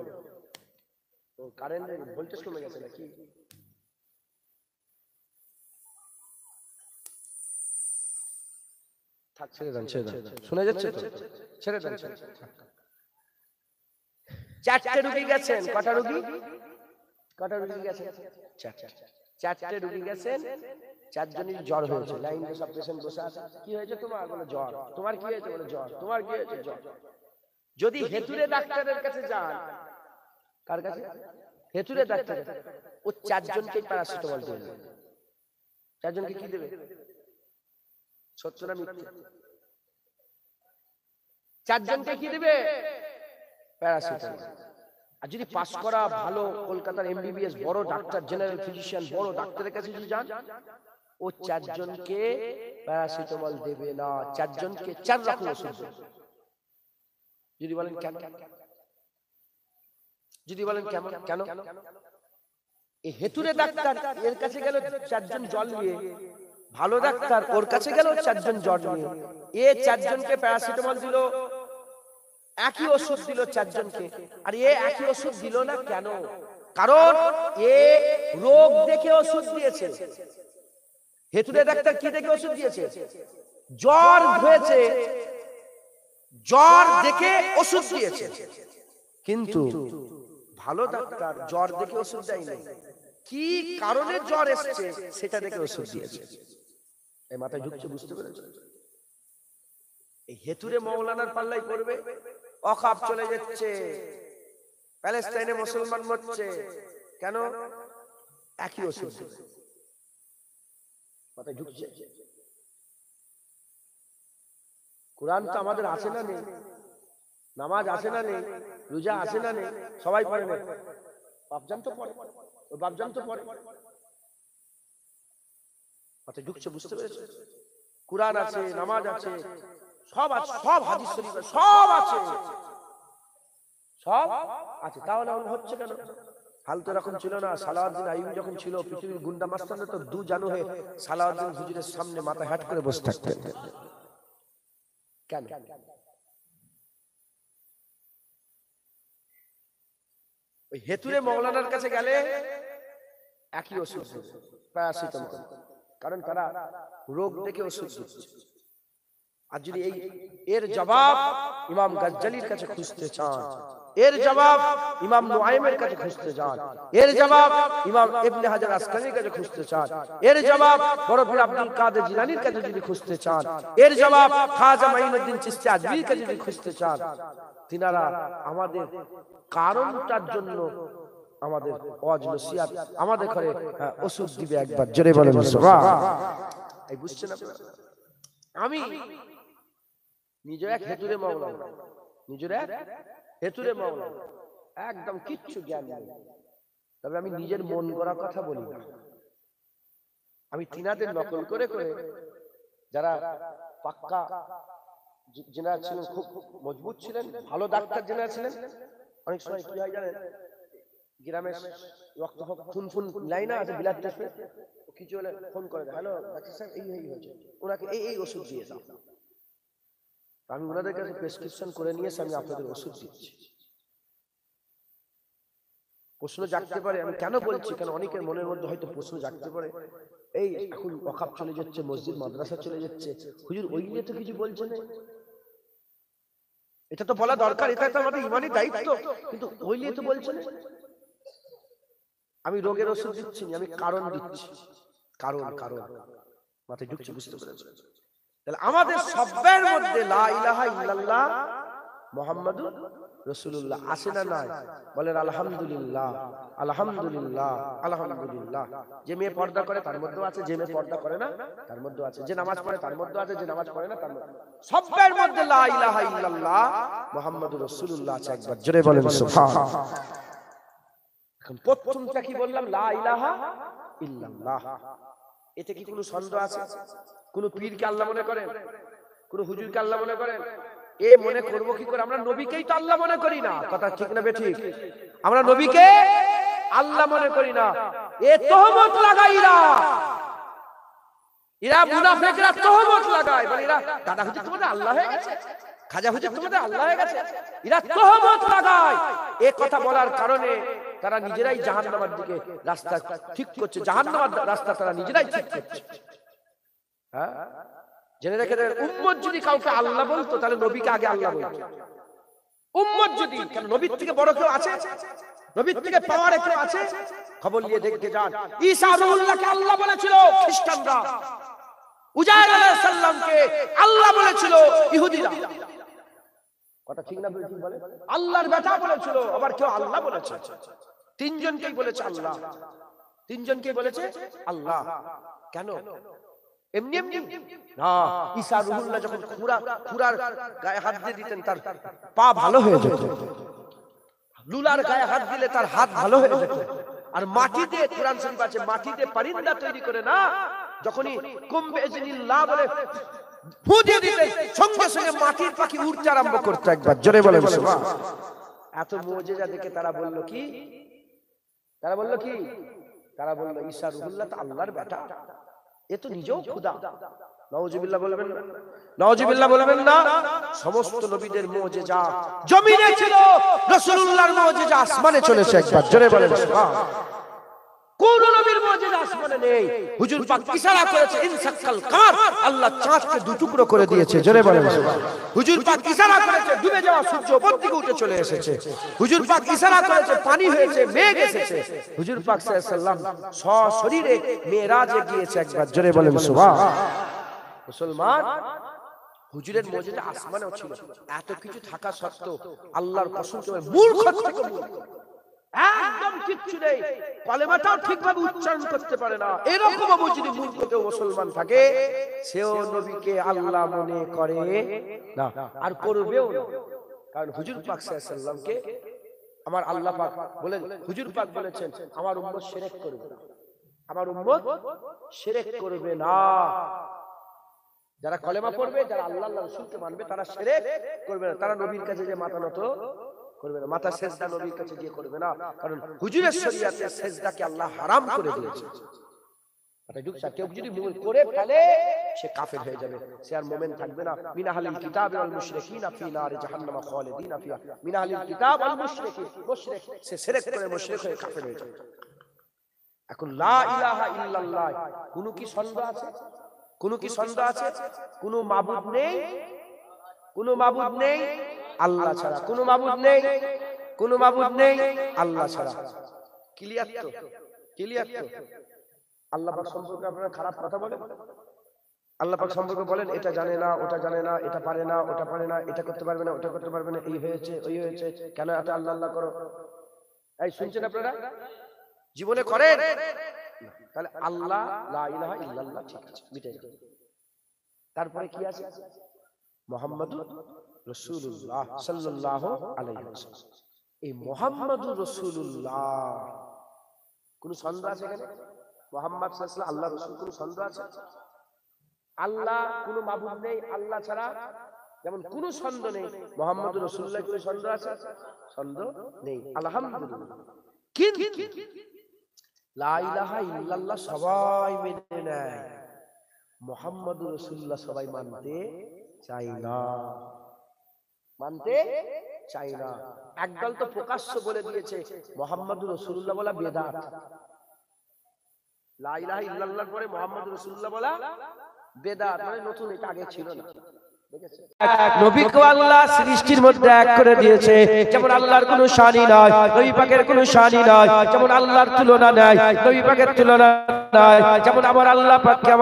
ও কারেন্ট ভোল্টেজ কমে গেছে নাকি? থাক, ছেড়ে দেন, ছেড়ে দেন, শোনা যাচ্ছে তো? ছেড়ে দেন, ছেড়ে দেন। চারটে রুগী গেছেন, কটা রুগী? কটা রুগী গেছেন? চারটে রুগী গেছেন, চারজনই জ্বর হয়েছে। লাইনে সব পেশেন্ট বসে আছে। কি হয়েছে তোমার? বলে জ্বর। তোমার কি হয়েছে? বলে জ্বর। তোমার কি হয়েছে? জ্বর। যদি হেতুরে ডাক্তারের কাছে যান, কার কাছে? হেতুরে ডাক্তার, ও চারজনকে প্যারাসিটামল দেবে। চারজনকে কি দেবে? সত্য না মিথ্যা? চারজনকে কি দেবে? প্যারাসিটামল। আর যদি পাস করা ভালো কলকাতার এমবিবিএস বড় ডাক্তার, জেনারেল ফিজিশিয়ান বড় ডাক্তারের কাছে যদি যান, ও চারজনকে প্যারাসিটামল দেবে না, চারজনকে 4 রকম ওষুধ দেবে। যদি বলেন কেন? যদি বলেন কেমন কেন? এই হেতুরে ডাক্তার এর কাছে গেল চারজন জল নিয়ে, ভালো ডাক্তার ওর কাছে গেল চারজন জ্বর নিয়ে, এ চারজনকে প্যারাসিটামল দিল, একই ওষুধ দিল চারজনকে, আর এ একই ওষুধ দিল না কেন? কারণ এ রোগ দেখে ওষুধ দিয়েছে। হেতুরে ডাক্তার কি দেখে ওষুধ দিয়েছে? জ্বর হয়েছে, জ্বর দেখে ওষুধ দিয়েছে। কিন্তু ভালো ডাক্তার জ্বর দেখে ওষুধ দেয়নি, কি কারণে জ্বর এসেছে সেটা দেখে ওষুধ দিয়েছে। এই মাথায় ঢুকছে, বুঝতে পেরেছো? এই হেতুরে মৌলানার পাল্লাই পড়বে, অকাপ চলে যাচ্ছে, প্যালেস্টাইনে মুসলমান মরছে, কেন? একই ওষুধ। মাথায় ঢুকছে? কোরআন তো আমাদের আছে না নেই, নামাজ আছে না নেই, রোজা আছে না নেই, সবাই পড়ে না, বাপজান তো পড়ে, ওই বাপজান তো পড়ে। মাথায় ঢুকছে, বুঝতে পেরেছো? কোরআন আছে, নামাজ আছে, সব আছে, সব হাদিস শরীফ সব আছে, সব আছে, তাহলে হচ্ছে কেন? হাল তো এরকম ছিল না। সালাউদ্দিন আইয়ুবী যখন ছিল, পৃথিবীর গুন্ডা মাস্তানরা তো দু জানু হয়ে সালাউদ্দিন হুজুরের সামনে মাথা হ্যাট করে বসে থাকতেন। কেন? ওই হেতুরে মৌলানার কাছে গেলে একই ওষুধ, প্যারাসিটামল, কারণ তারা রোগ দেখে ওষুধ দিচ্ছে। আর যদি এর জবাব ইমাম গাজ্জালির কাছে খুঁজতে চান, এর জবাব ইমাম নুআইমের কাছে খুঁজতে চান, এর জবাব ইমাম ইবনে হাজার আসকালির কাছে খুঁজতে চান, এর জবাব বড় পীর আব্দুল কাদের জিলানীর কাছে যদি খুঁজতে চান, এর জবাব খাজা মাইনুদ্দিন চিশতি আজমির কাছে যদি খুঁজতে চান, তিনারা আমাদের কারণটার জন্য আমাদের ওয়াজ নসিহত, আমাদের ঘরে ওষুধ দিবে। একবার জোরে বলেন সুবহান। এই বুঝছেন আপনারা? আমি নিজে এক হেতুরে মাওলানা, নিজের এক হেতুরে মাওলানা, একদম কিচ্ছু জ্ঞান নেই, তবে আমি নিজের মন গড়া কথা বলি না। আমি তিনাদের নকল করে করে, যারা পাক্কা জেনারেল ছিলেন, খুব মজবুত ছিলেন, ভালো ডাক্তার জেনারেল ছিলেন, অনেক সময় কি হয় জানেন, গ্রামের রক্ত খুন খুন লাইনা আছে, ব্লাড টেস্ট কিছু হলে ফোন করে, হ্যালো ডাক্তার সাহেব এই হয়েছে, ওনাকে এই ওষুধ দিয়ে দাও। আমি ওনাদের কাছে প্রেসক্রিপশন করে নিয়েছি, আমি আপনাদের ওষুধ দিচ্ছি। প্রশ্ন জাগতে পারে আমি কেন বলছি, কেন অনেকের মনের মধ্যে হয়তো প্রশ্ন জাগতে পারে, এই এখন ওয়াকফ চলে যাচ্ছে, মসজিদ মাদ্রাসা চলে যাচ্ছে, হুজুর ওই নিয়ে তো কিছু বলছেন, এটা তো বলা দরকার, এটা তো আমাদের ইমানি দায়িত্ব, কিন্তু ওই নিয়ে তো বলছেন। আমি রোগের ওষুধ দিচ্ছি, আমি কারণ দিচ্ছি, কারণ কারণ মাথায় ঢুকছে, বুঝতে পেরেছেন? তাহলে আমাদের সবের মধ্যে লা ইলাহা ইল্লাল্লাহ মুহাম্মাদুর রাসূলুল্লাহ আছে না নাই? বলেন আলহামদুলিল্লাহ, আলহামদুলিল্লাহ, আলহামদুলিল্লাহ। যে মেয়ে পর্দা করে তার মধ্যেও আছে, যে মেয়ে পর্দা করে না তার মধ্যেও আছে, যে নামাজ পড়ে তার মধ্যেও আছে, যে নামাজ পড়ে না তার মধ্যে, সবের মধ্যে লা ইলাহা ইল্লাল্লাহ মুহাম্মাদুর রাসূলুল্লাহ আছে। একবার জোরে বলেন সুবহানাল্লাহ। এখন প্রথমটা কি বললাম? লা ইলাহা ইল্লাল্লাহ। এতে কি কোনো সন্দেহ আছে? কোন পীরকে আল্লাহ মনে করেন? কোন হুজুরকে আল্লাহ মনে করেন? এ মনে করব কি করে? আমরা নবীকেই তো আল্লাহ মনে করি না। কথা ঠিক না বেঠিক? আমরা নবীকে আল্লাহ মনে করি না। এ তহমত লাগাইরা, এরা মুনাফিকরা তহমত লাগায়, বলে এরা দাদা হুজুর তোমাদের আল্লাহ হয়ে গেছে, খাজা হুজুর তোমাদের আল্লাহ হয়ে গেছে। এরা তহমত লাগায়। এ কথা বলার কারণে তারা নিজেরাই জাহান্নামের দিকে রাস্তা ঠিক করছে, জাহান্নামের রাস্তা তারা নিজেরাই ঠিক করছে। হ্যাঁ, জেনে রেখে দেন, উম্মত যদি কাউকে আল্লাহ বলতো তাহলে নবীকে আগে আল্লাহ বলতো। উম্মত যদি, কারণ নবীর থেকে বড় কেউ আছে? নবীর থেকে পাওয়ার কেউ আছে? খবর নিয়ে দেখতে যান, ঈসা রুহুল্লাহকে আল্লাহ বলেছিল খ্রিস্টানরা, উজাইর আলাইহিস সালামকে আল্লাহ বলেছিল ইহুদিরা। কথা ঠিক না বেঠিক বলে? আল্লাহর বেটা বলেছিল, আবার কেউ আল্লাহ বলেছে। তিনজনকেই বলেছে আল্লাহ, তিনজনকেই বলেছে আল্লাহ। কেন? এমনি এমনি না। ঈসা রুহুল্লাহ যখন খুরার গায়ে হাত দিয়ে দিতেন তার পা ভালো হয়ে যেত, লুলার গায়ে হাত দিলে তার হাত ভালো হয়ে যেত। আর মাটি দিয়ে, কোরআন শরীফ আছে, মাটি দিয়ে পারিন্দা তৈরি করে না, যখনই কুম্বে ইজনিল্লাহ বলে ফু দিয়ে দিতেন, সঙ্গে সঙ্গে মাটির পাখি উড়তে আরম্ভ করতে। একবার জোরে বলে সুবহানাল্লাহ। এত মুজিজা দেখে তারা বলল কি? তারা বলল কি? তারা বলল ঈসা রুহুল্লাহ তো আল্লাহর বেটা, এ তো নিজেও খোদা। নাউজুবিল্লাহ বলবেন না? নাউজুবিল্লাহ বলবেন না? সমস্ত নবীদের মুজিজা জমিনে ছিল, রাসূলুল্লাহর মুজিজা আসমানে চলেছে। একবার জোরে বলেন সুবহানাল্লাহ। কোন নবীর মুজিজা আসমানে নেই। হুজুর পাক ইশারা করেছে ইনসাকাল কামার, আল্লাহ চাঁদকে দু টুকরো করে দিয়েছে। জোরে বলেন সুবহানাল্লাহ। হুজুর পাক ইশারা করেছে ডুবে যাওয়া সূর্য উপর দিকে উঠে চলে এসেছে। হুজুর পাক ইশারা করেছে পানি হয়েছে, মেঘ এসেছে। হুজুর পাক সাল্লাল্লাহু আলাইহি ওয়াসাল্লাম সশরীরে মেরাজে গিয়েছে। একবার জোরে বলেন সুবহানাল্লাহ। মুসলমান, হুজুরের মুজিজা আসমানেও ছিল। এত কিছু থাকা সত্ত্বেও আল্লাহর কসম করে মূর্খ থেকে মূর্খ, একদম কিচ্ছু নেই, কলেমাটাও ঠিকভাবে উচ্চারণ করতে পারে না, এরকম যদি মূর্খ কেউ মুসলমান থাকে, সেও নবীকে আল্লাহ মনে করে না, আর করবেও না। কারণ হুজুর পাক সাল্লাল্লাহু আলাইহি ওয়াসাল্লামকে আমার আল্লাহ পাক বলেন, হুজুর পাক বলেছেন আমার উম্মত শিরক করবে না, আমার উম্মত শিরক করবে না। যারা কলেমা পড়বে, যারা আল্লাহ আল্লাহ রাসূলকে মানবে, তারা শিরক করবে না। তারা নবীর কাছে যে মাথা নত করবে না, মাথা সেজদা নবীর কাছে গিয়ে করবে না। কারণ হুজুরের শরীয়তে সেজদাকে আল্লাহ হারাম করে দিয়েছে। কেউ যদি করে ফেলে সে কাফের হয়ে যাবে, সে আর মুমিন থাকবে না। মিন আহলিল কিতাব ওয়াল মুশরিকিনা ফি নারি জাহান্নাম খালিদিনা ফিহা। মিন আহলিল কিতাব ওয়াল মুশরিকিন, মুশরিক সে শিরক করে মুশরিক হয়ে কাফের হয়ে যাবে। এখন লা ইলাহা ইল্লাল্লাহ কোন কি সন্দেহ আছে? কোন কি সন্দেহ আছে? কোন মাবুদ নেই, কোন মাবুদ নেই আল্লাহ ছাড়া, কোন মাবুদ নেই, কোন মাবুদ নেই আল্লাহ ছাড়া। ক্লিয়ার তো? ক্লিয়ার তো? আল্লাহ পাক সম্পর্কে আপনারা খারাপ কথা বলেন? আল্লাহ পাক সম্পর্কে বলেন এটা জানে না, ওটা জানে না, এটা পারে না, ওটা পারে না, এটা করতে পারবে না, ওটা করতে পারবে না, এই হয়েছে, ওই হয়েছে, কেন এত আল্লাহ আল্লাহ করো? এই শুনছেন আপনারা? জীবনে করেন? তাহলে আল্লাহ লা ইলাহা ইল্লাল্লাহ ঠিক আছে, মিটে গেল। তারপরে কি আছে? মুহাম্মাদুর রাসূলুল্লাহ সাল্লাল্লাহু আলাইহি ওয়াসাল্লাম। এই মুহাম্মাদুর রাসূলুল্লাহ কোন সন্দেহ আছে এখানে? মুহাম্মদ সাল্লাল্লাহু আলাইহি ওয়াসাল্লাম আল্লাহর রাসূল, কোন সন্দেহ আছে? আল্লাহ কোন মাবুদ নেই আল্লাহ ছাড়া, যেমন কোন সন্দেহ নেই মুহাম্মাদুর রাসূলুল্লাহ, কোন সন্দেহ আছে? সন্দেহ নেই, আলহামদুলিল্লাহ। কিন্তু লা ইলাহা ইল্লাল্লাহ সবাই মেনে নেয়, মুহাম্মাদুর রাসূলুল্লাহ সবাই মানতে চাই না, মানতে চাই না। একদল তো প্রকাশ্য বলে দিয়েছে মুহাম্মাদুর রাসূলুল্লাহ বলা বেদাত। লা ইলাহা ইল্লাল্লাহর পরে মুহাম্মাদুর রাসূলুল্লাহ বলা বেদাত, মানে নতুন, এটা আগে ছিল না। নবীকে আল্লাহ সৃষ্টির মধ্যে এক করে দিয়েছে, যেমন আল্লাহর কোনো শানই নাই, নবী পাকের কোনো শানই নাই, যেমন আল্লাহর তুলনা নাই, নবী পাকের তুলনা নাই। যেমন আমার আল্লাহ পাককে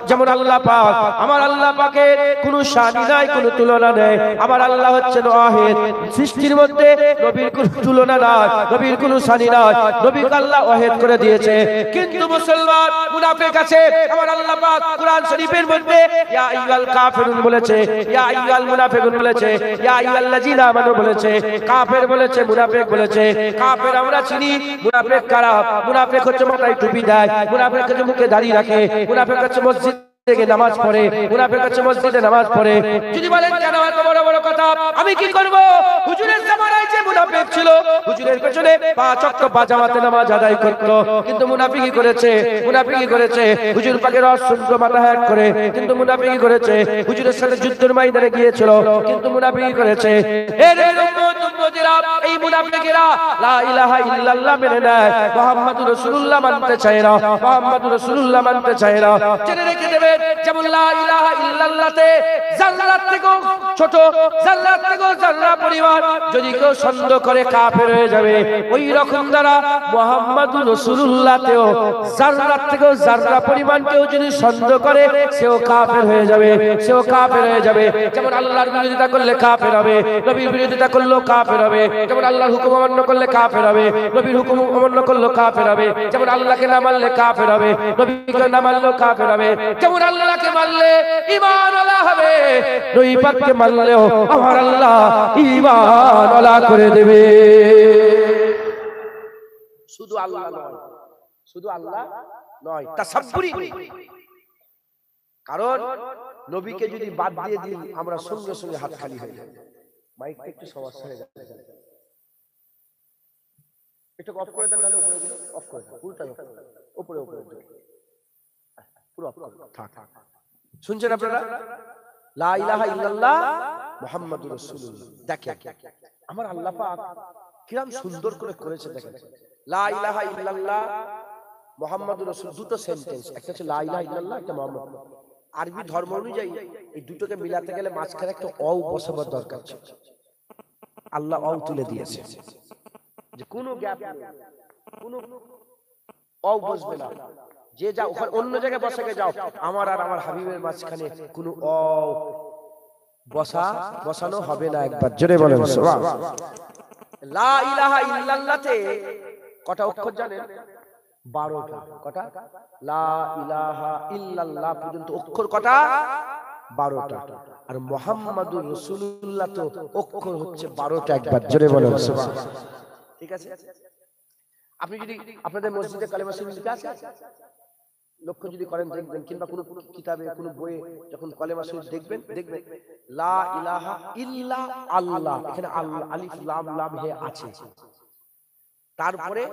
যেমন আল্লাহ পাক আমার আল্লাহ পাকের কোনো শানি নাই, কোনো তুলনা নেই। আমার আল্লাহ হচ্ছেন ওয়াহিদ। সৃষ্টির মধ্যে নবীর কোনো তুলনা নাই, নবীর কোনো শানি নাই। নবীকে আল্লাহ ওয়াহিদ করে দিয়েছে। কিন্তু মুসলমান মুনাফিক আছে। আমার আল্লাহ পাক কুরআন শরীফের মধ্যে ইয়া আইয়ুহাল কাফিরুন বলেছে, ইয়া আইয়ুহাল মুনাফিকুন বলেছে, ইয়া আইয়ুহাল্লাযিনা আমানু বলেছে। কাফের বলেছে, মুনাফিক বলেছে। কাফের আমরা চিনি, মুনাফিক কারা? মুনাফিক হচ্ছে মাথায় টুপি দেয়, মুনাফিক হচ্ছে মুখে দাড়ি রাখে, মুনাফিক হচ্ছে মসজিদ থেকে নামাজ পড়ে, মুনাফিক হচ্ছে মসজিদে নামাজ পড়ে। যদি বলেন কেন এত বড় বড় কথা, আমি কি করব? হুজুরের জামানায় যে মুনাফিক ছিল, হুজুরের পেছনে 5 ওয়াক্ত জামাতে নামাজ আদায় করত, কিন্তু মুনাফিকি করেছে, মুনাফিকি করেছে। হুজুর পাকের অসংখ্য মাথা হ্যাক করে, কিন্তু মুনাফিকি করেছে। হুজুরের সাথে যুদ্ধের ময়দানে গিয়েছিল, কিন্তু মুনাফিকি করেছে। এই মুনাফিকেরা লা ইলাহা ইল্লাল্লাহ মেনে নেয়, মুহাম্মাদুর রাসূলুল্লাহ মানতে চায় না, মুহাম্মাদুর রাসূলুল্লাহ মানতে চায় না। জেনে রেখে দেবেন, যেমন লা ইলাহা ইল্লাল্লাহতে জান্নাত থেকেও ছোট, জান্নাত থেকেও জান্নাত পরিমাণ যদি কেউ সন্দেহ করে কাফের হয়ে যাবে। ওই রকম দ্বারা মুহাম্মাদুর রাসূলুল্লাহতেও জান্নাত থেকেও জাররা পরিমাণ কেউ যদি সন্দেহ করে, সেও কাফের হয়ে যাবে, সেও কাফের হয়ে যাবে। যেমন আল্লাহর বিরোধিতা করলে কাফের হবে, নবীর বিরোধিতা করলেও কাফের হবে। যেমন আল্লাহর হুকুম অমান্য করলে কাফের হবে, নবীর হুকুম অমান্য করলেও কাফের হবে। যেমন আল্লাহকে না মানলে কাফের হবে, নবীকে না মানলেও কাফের হবে। যেমন আল্লাহকে মানলে ঈমানওয়ালা হবে, নবী পাককে মানলেও আমার আল্লাহ ঈমানওয়ালা করে দেবে। শুধু আল্লাহ নয়, শুধু আল্লাহ নয়, তাসাব্বুরি। কারণ নবীকে যদি বাদ দিয়ে দিই, আমরা সঙ্গে সঙ্গে হাত খালি হয়ে যাবে। মাইকটা একটু সমস্যা হয়ে যাবে, একটু অফ করে দেন, নাহলে উপরে অফ করে দেন, পুরোটাই অফ করে দেন, উপরে উপরে পুরো অফ করে থাক। শুনছেন আপনারা? লা ইলাহা ইল্লাল্লাহ মুহাম্মাদুর রাসূলুল্লাহ। দেখেন আমার আল্লাহ পাক কিরকম সুন্দর করে করেছে। দেখেন লা ইলাহা ইল্লাল্লাহ মুহাম্মাদুর রাসূল, দুটো সেন্টেন্স, একটা হচ্ছে লা ইলাহা ইল্লাল্লাহ, একটা মুহাম্মদ। আরবি ধর্ম অনুযায়ী এই দুটোকে মিলাতে গেলে মাঝখানে একটা অ বসাবার দরকার ছিল। আল্লাহ অ তুলে দিয়েছে, যে কোনো গ্যাপ নেই, কোনো অ বসবে না। যে যাও ওখানে অন্য জায়গায় বসাকে যাও, আমার আর আমার হাবিবের মাঝখানে কোনো অ বসানো হবে না। একবার জোরে বলেন সুবহানাল্লাহ। লা ইলাহা ইল্লাল্লাহতে কটা অক্ষর জানেন? 12টা। কটা? লা ইলাহা ইল্লাল্লাহ পর্যন্ত অক্ষর কটা? 12টা। আর মুহাম্মাদুর রাসূলুল্লাহ তো অক্ষর হচ্ছে 12টা। একবার জোরে বলেন সুবহানাল্লাহ। ঠিক আছে? আপনি যদি আপনাদের মসজিদে কালেমা শরীফ লেখা আছে, লক্ষ্য যদি করেন দেখবেন, কিংবা কোনো কিতাবে কোনো বইয়ে যখন কালেমা শরীফ দেখবেন, লা ইলাহা ইল্লা আল্লাহ, এখানে আল্লাহ আলিফ লাম লাম হে আছে। তারপরে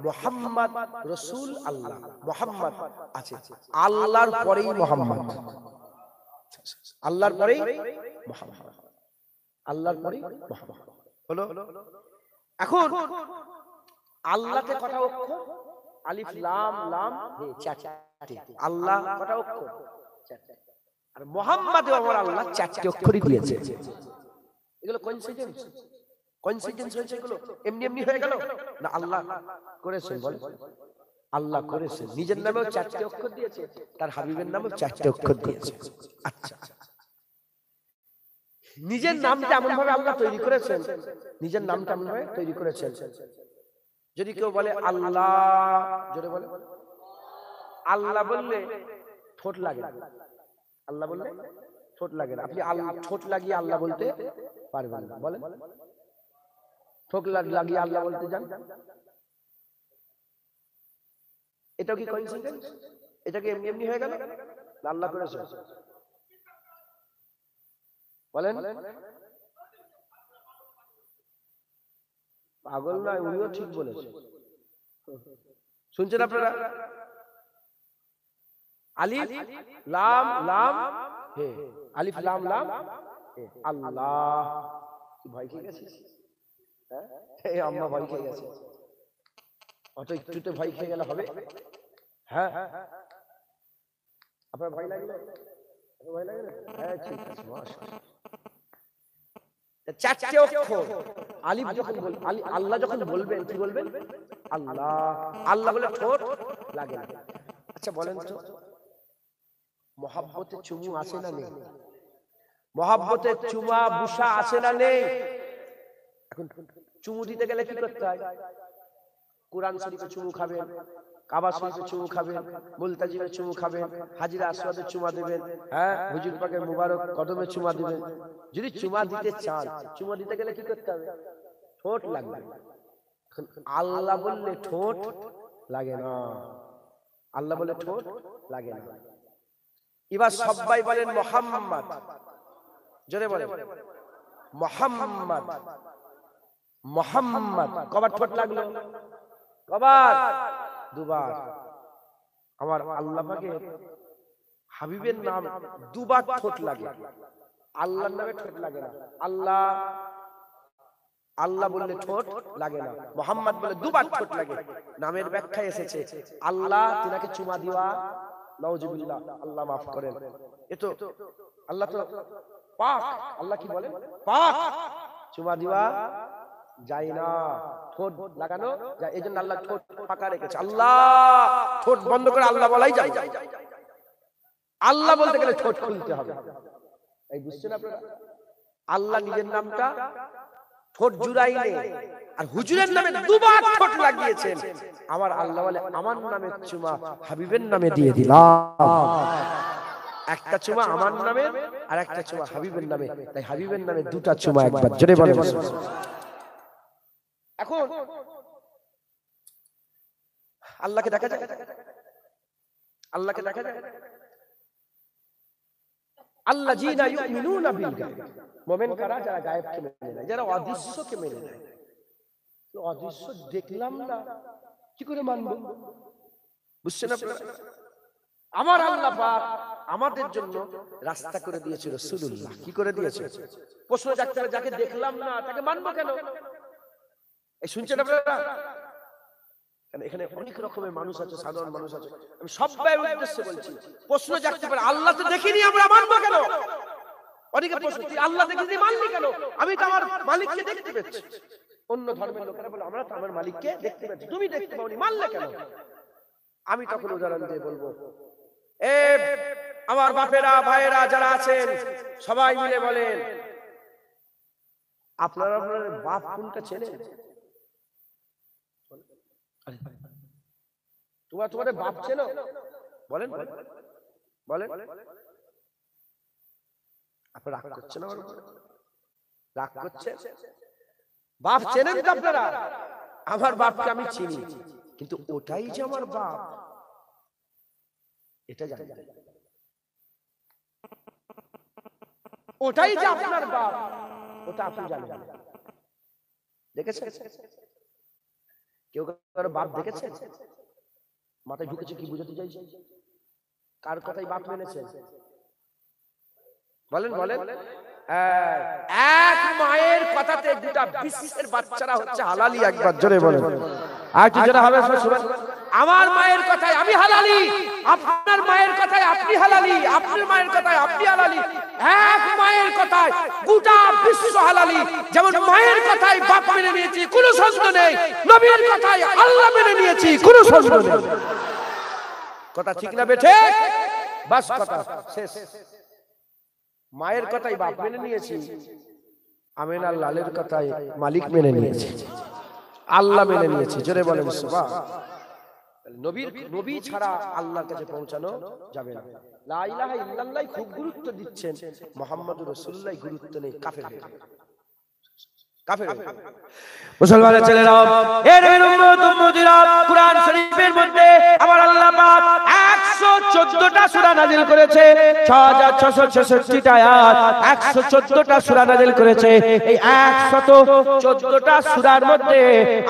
মুহাম্মদ রাসূল আল্লাহ, মুহাম্মদ আছে, আল্লাহর পরেই মুহাম্মদ, আল্লাহর পরেই মুহাম্মদ, আল্লাহর পরেই মুহাম্মদ হলো। এখন আল্লাহতে কটা অক্ষর? আলিফ লাম লাম হে, চারটি। আল্লাহ কটা অক্ষর? চারটি। আর মুহাম্মাদে আমার আল্লাহ 4টি অক্ষরই দিয়েছে। এগুলো কোইন্সিডেন্স? কোইন্সিডেন্স হয়েছে এগুলো? এমনি এমনি হয়ে গেল না? আল্লাহ করেছেন, বলে আল্লাহ করেছেন। নিজের নামেও 4টি অক্ষর দিয়েছে, তার হাবিবের নামেও 4টি অক্ষর দিয়েছে। আচ্ছা, নিজের নামটা এমন ভাবে আল্লাহ তৈরি করেছেন, নিজের নামটা এমন ভাবে তৈরি করেছেন। যদি কেউ বলে আল্লাহ, জোরে বলে আল্লাহ, বললে ঠোঁট লাগে না। আল্লাহ বললে ঠোঁট লাগে না। আপনি ঠোঁট লাগিয়ে আল্লাহ বলতে পারবেন না। বলেন, ঠোঁট লাগিয়ে আল্লাহ বলতে যান, এটাও কি কোইন্সিডেন্স? এটা কি এমনি এমনি হয়ে গেল? আল্লাহ করেছে, বলেন। পাগল নয়, উনিও ঠিক বলেছে। শুনছেন আপনারা? আলিফ লাম লাম হে, আলিফ লাম লাম হে, আল্লাহ। ভয় খেয়ে গেছিস? হ্যাঁ, আম্মা ভয় খেয়ে গেছে। অত একটুতে ভয় খেয়ে গেলে হবে? হ্যাঁ, আপনার ভয় লাগলো? ভয় লাগে না? হ্যাঁ, ঠিক আছে, মাশাআল্লাহ। 4টি অক্ষর। আলিফ যখন আল্লাহ যখন বলবেন, কি বলবেন? আল্লাহ। আল্লাহ বলে ঠোঁট লাগে না। আচ্ছা বলেন তো, মহাব্বতে চুমু আছে না নেই? মহাব্বতে চুমা বুসা আছে না নেই? এখন চুমু দিতে গেলে কি করতে হয়? কোরআন শরীফে চুমু খাবেন, কাবা শরীফে চুমু খাবেন, মুলতাজিমে চুমু খাবেন, হাজিরা আসওয়াদে চুমা দেবেন, হ্যাঁ হুজুর পাকের মুবারক কদমে চুমা দিবেন। যদি চুমা দিতে চান, চুমা দিতে গেলে কি করতে হবে? ঠোঁট লাগবে। আল্লাহ বললে ঠোঁট লাগে না, আল্লাহ বলে ঠোঁট লাগে না। এবার সবাই বলেন মুহাম্মদ, জোরে বলেন মুহাম্মদ। মুহাম্মদ কবার ঠোঁট লাগলো? কবার? দুবার। আমার আল্লাহ পাকের হাবিবের নাম দুবার ঠোঁট লাগে, আল্লাহর নামে ঠোঁট লাগে না। আল্লাহ আল্লাহ বললে ঠোঁট লাগে না, মুহাম্মদ বলে দুবার ঠোঁট লাগে। নামের ব্যাখ্যা এসেছে আল্লাহ তিনাকে চুমা দিওয়া, নাউজুবিল্লাহ, আল্লাহ মাফ করেন, এতো আল্লাহ তো পাক, আল্লাহ কি বলেন? পাক। চুমা দিওয়া যায় না, ঠোঁট লাগানো যায়। এই জন্য আল্লাহ ঠোঁট ফাঁকা রেখেছে। আল্লাহ ঠোঁট বন্ধ করে আল্লাহ বলাই যায়। আল্লাহ বলতে গেলে ঠোঁট খুলতে হবে। এই বুঝছেন আপনারা? আল্লাহ নিজের নামটা ঠোঁট জুড়াই নেই, আর হুজুরের নামে দুবার ঠোঁট লাগিয়েছেন। আমার আল্লাহ বলে আমার নামে চুমা হাবিবের নামে দিয়ে দিলাম। একটা চুমা আমার নামে আর একটা চুমা হাবিবের নামে, তাই হাবিবের নামে দুটা চুমা একবার জোরে বলেন। এখন আল্লাহকে দেখা যায়, আল্লাহকে দেখা যায়। আল্লাযীনা ইউমিনুনা বিল গায়ব, মুমিন কারা? যারা গায়েবকে মেনে নেয়, যারা অদৃশ্যকে মেনে নেয়। অদৃশ্য দেখলাম না, কি করে মানবো? বুঝছেন আপনারা? আমার আল্লাহ পাক আমাদের জন্য রাস্তা করে দিয়েছে রাসূলুল্লাহ। কি করে দিয়েছে? প্রশ্ন জাগতে হবে, যাকে দেখলাম না তাকে মানবো কেন? এই শুনছেন আপনারা? এখানে অনেক রকমের মানুষ আছে, সাধারণ মানুষ আছে, আমি সবাই উদ্দেশ্যে বলছি। প্রশ্ন জাগতে পারে, আল্লাহ তো দেখিনি আমরা মানবো কেন? অনেকে প্রশ্ন, তুই আল্লাহ দেখিনি মানলি কেন? আমি তো আমার মালিককে দেখতে পেয়েছি। অন্য ধর্মের লোকেরা বলে আমরা তো আমার মালিককে দেখতে পেয়েছি, তুমি দেখতে পাওনি, মানলে কেন? আমি তখন উদাহরণ দিয়ে বলবো, এ আমার বাপেরা ভাইয়েরা যারা আছেন সবাই মিলে বলেন, আপনারা আপনার বাপ কোনটা চেনেন? তোমাদের বাপ চেনো? বলেন বলেন। আপনারা রাগ করছেন? রাগ করছেন? বাপ চেনেন তো আপনারা? আমার বাপকে আমি চিনি, কিন্তু ওটাই যে আমার বাপ এটা জানি না। ওটাই যে আপনার বাপ ওটা আপনি জানেন না। দেখেছেন কেউ কারো বাপ দেখেছেন? মাথায় ঢুকেছে কি বুঝাতে চাইছে? কার কথাই বাপ মেনেছেন? বলেন বলেন। এক মায়ের কথাতে দুটা বিশ্বের বাচ্চারা হচ্ছে হালালি। একবার জোরে বলেন। আর কি জোরে হবে? আমার মায়ের কথায় আমি হালালি, আপনার মায়ের কথায় আপনি হালালি, আপনার মায়ের কথায় আপনি হালালি। এক মায়ের কথায় গোটা বিশ্ব হালালি। যেমন মায়ের কথায় বাপ মেনে নিয়েছি, কোনো সন্দেহ নেই। নবীর কথায় আল্লাহ মেনে নিয়েছি, কোনো সন্দেহ নেই। কথা ঠিক না বেঠে? বাস কথা শেষ। মায়ের কথাই বাপ মেনে নিয়েছি, আমিনা লালের কথাই মালিক মেনে নিয়েছি, আল্লাহ মেনে নিয়েছি। জোরে বলেন সুবহান। নবী ছাড়া আল্লাহর কাছে পৌঁছানো যাবে না। লা ইলাহা ইল্লাল্লাহ খুব গুরুত্ব দিচ্ছেন, মুহাম্মাদুর রাসূলুল্লাহ গুরুত্ব নেই, কাফের হয়ে যাবে। মুসলমানের ছেলেরা, এ নবীর উম্মতিরা, কুরআন শরীফের মধ্যে আমার আল্লাহ পাক 114টা সূরা নাযিল করেছে, 6666টা আয়াত, 114টা সূরা নাযিল করেছে। এই 114টা সূরার মধ্যে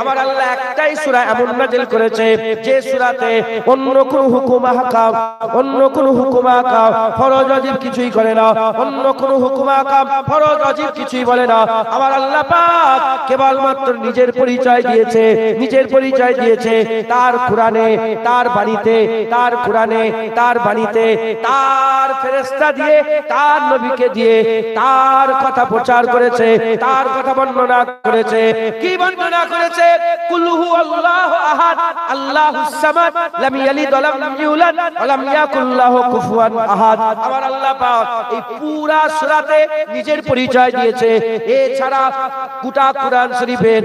আমার আল্লাহ একটাই সূরা এমন নাযিল করেছে যে সূরাতে অন্য কোন হুকুম আহকাম, অন্য কোন হুকুম আহকাম ফরজ ওয়াজিব কিছুই করে না, অন্য কোন হুকুম আহকাম ফরজ ওয়াজিব কিছুই বলে না। আমার আল্লাহ পাক কেবলমাত্র নিজের পরিচয় দিয়েছে, নিজের পরিচয় দিয়েছে তার কোরআনে, তার বাণীতে, তার কোরআনে, তার বাণীতে, তার ফেরেশতা দিয়ে, তার নবীকে দিয়ে তার কথা প্রচার করেছে, তার কথা বর্ণনা করেছে। কি বর্ণনা করেছে? কুল হুয়াল্লাহু আহাদ আল্লাহুস সামাদ লাম ইয়ালিদ ওয়া লাম ইউলাদ ওয়া লাম ইয়াকুল লাহু কুফুয়ান আহাদ। আমার আল্লাহ পাক এই পুরা সূরাতে নিজের পরিচয় দিয়েছে। এছাড়া গোটা কোরআন শরীফের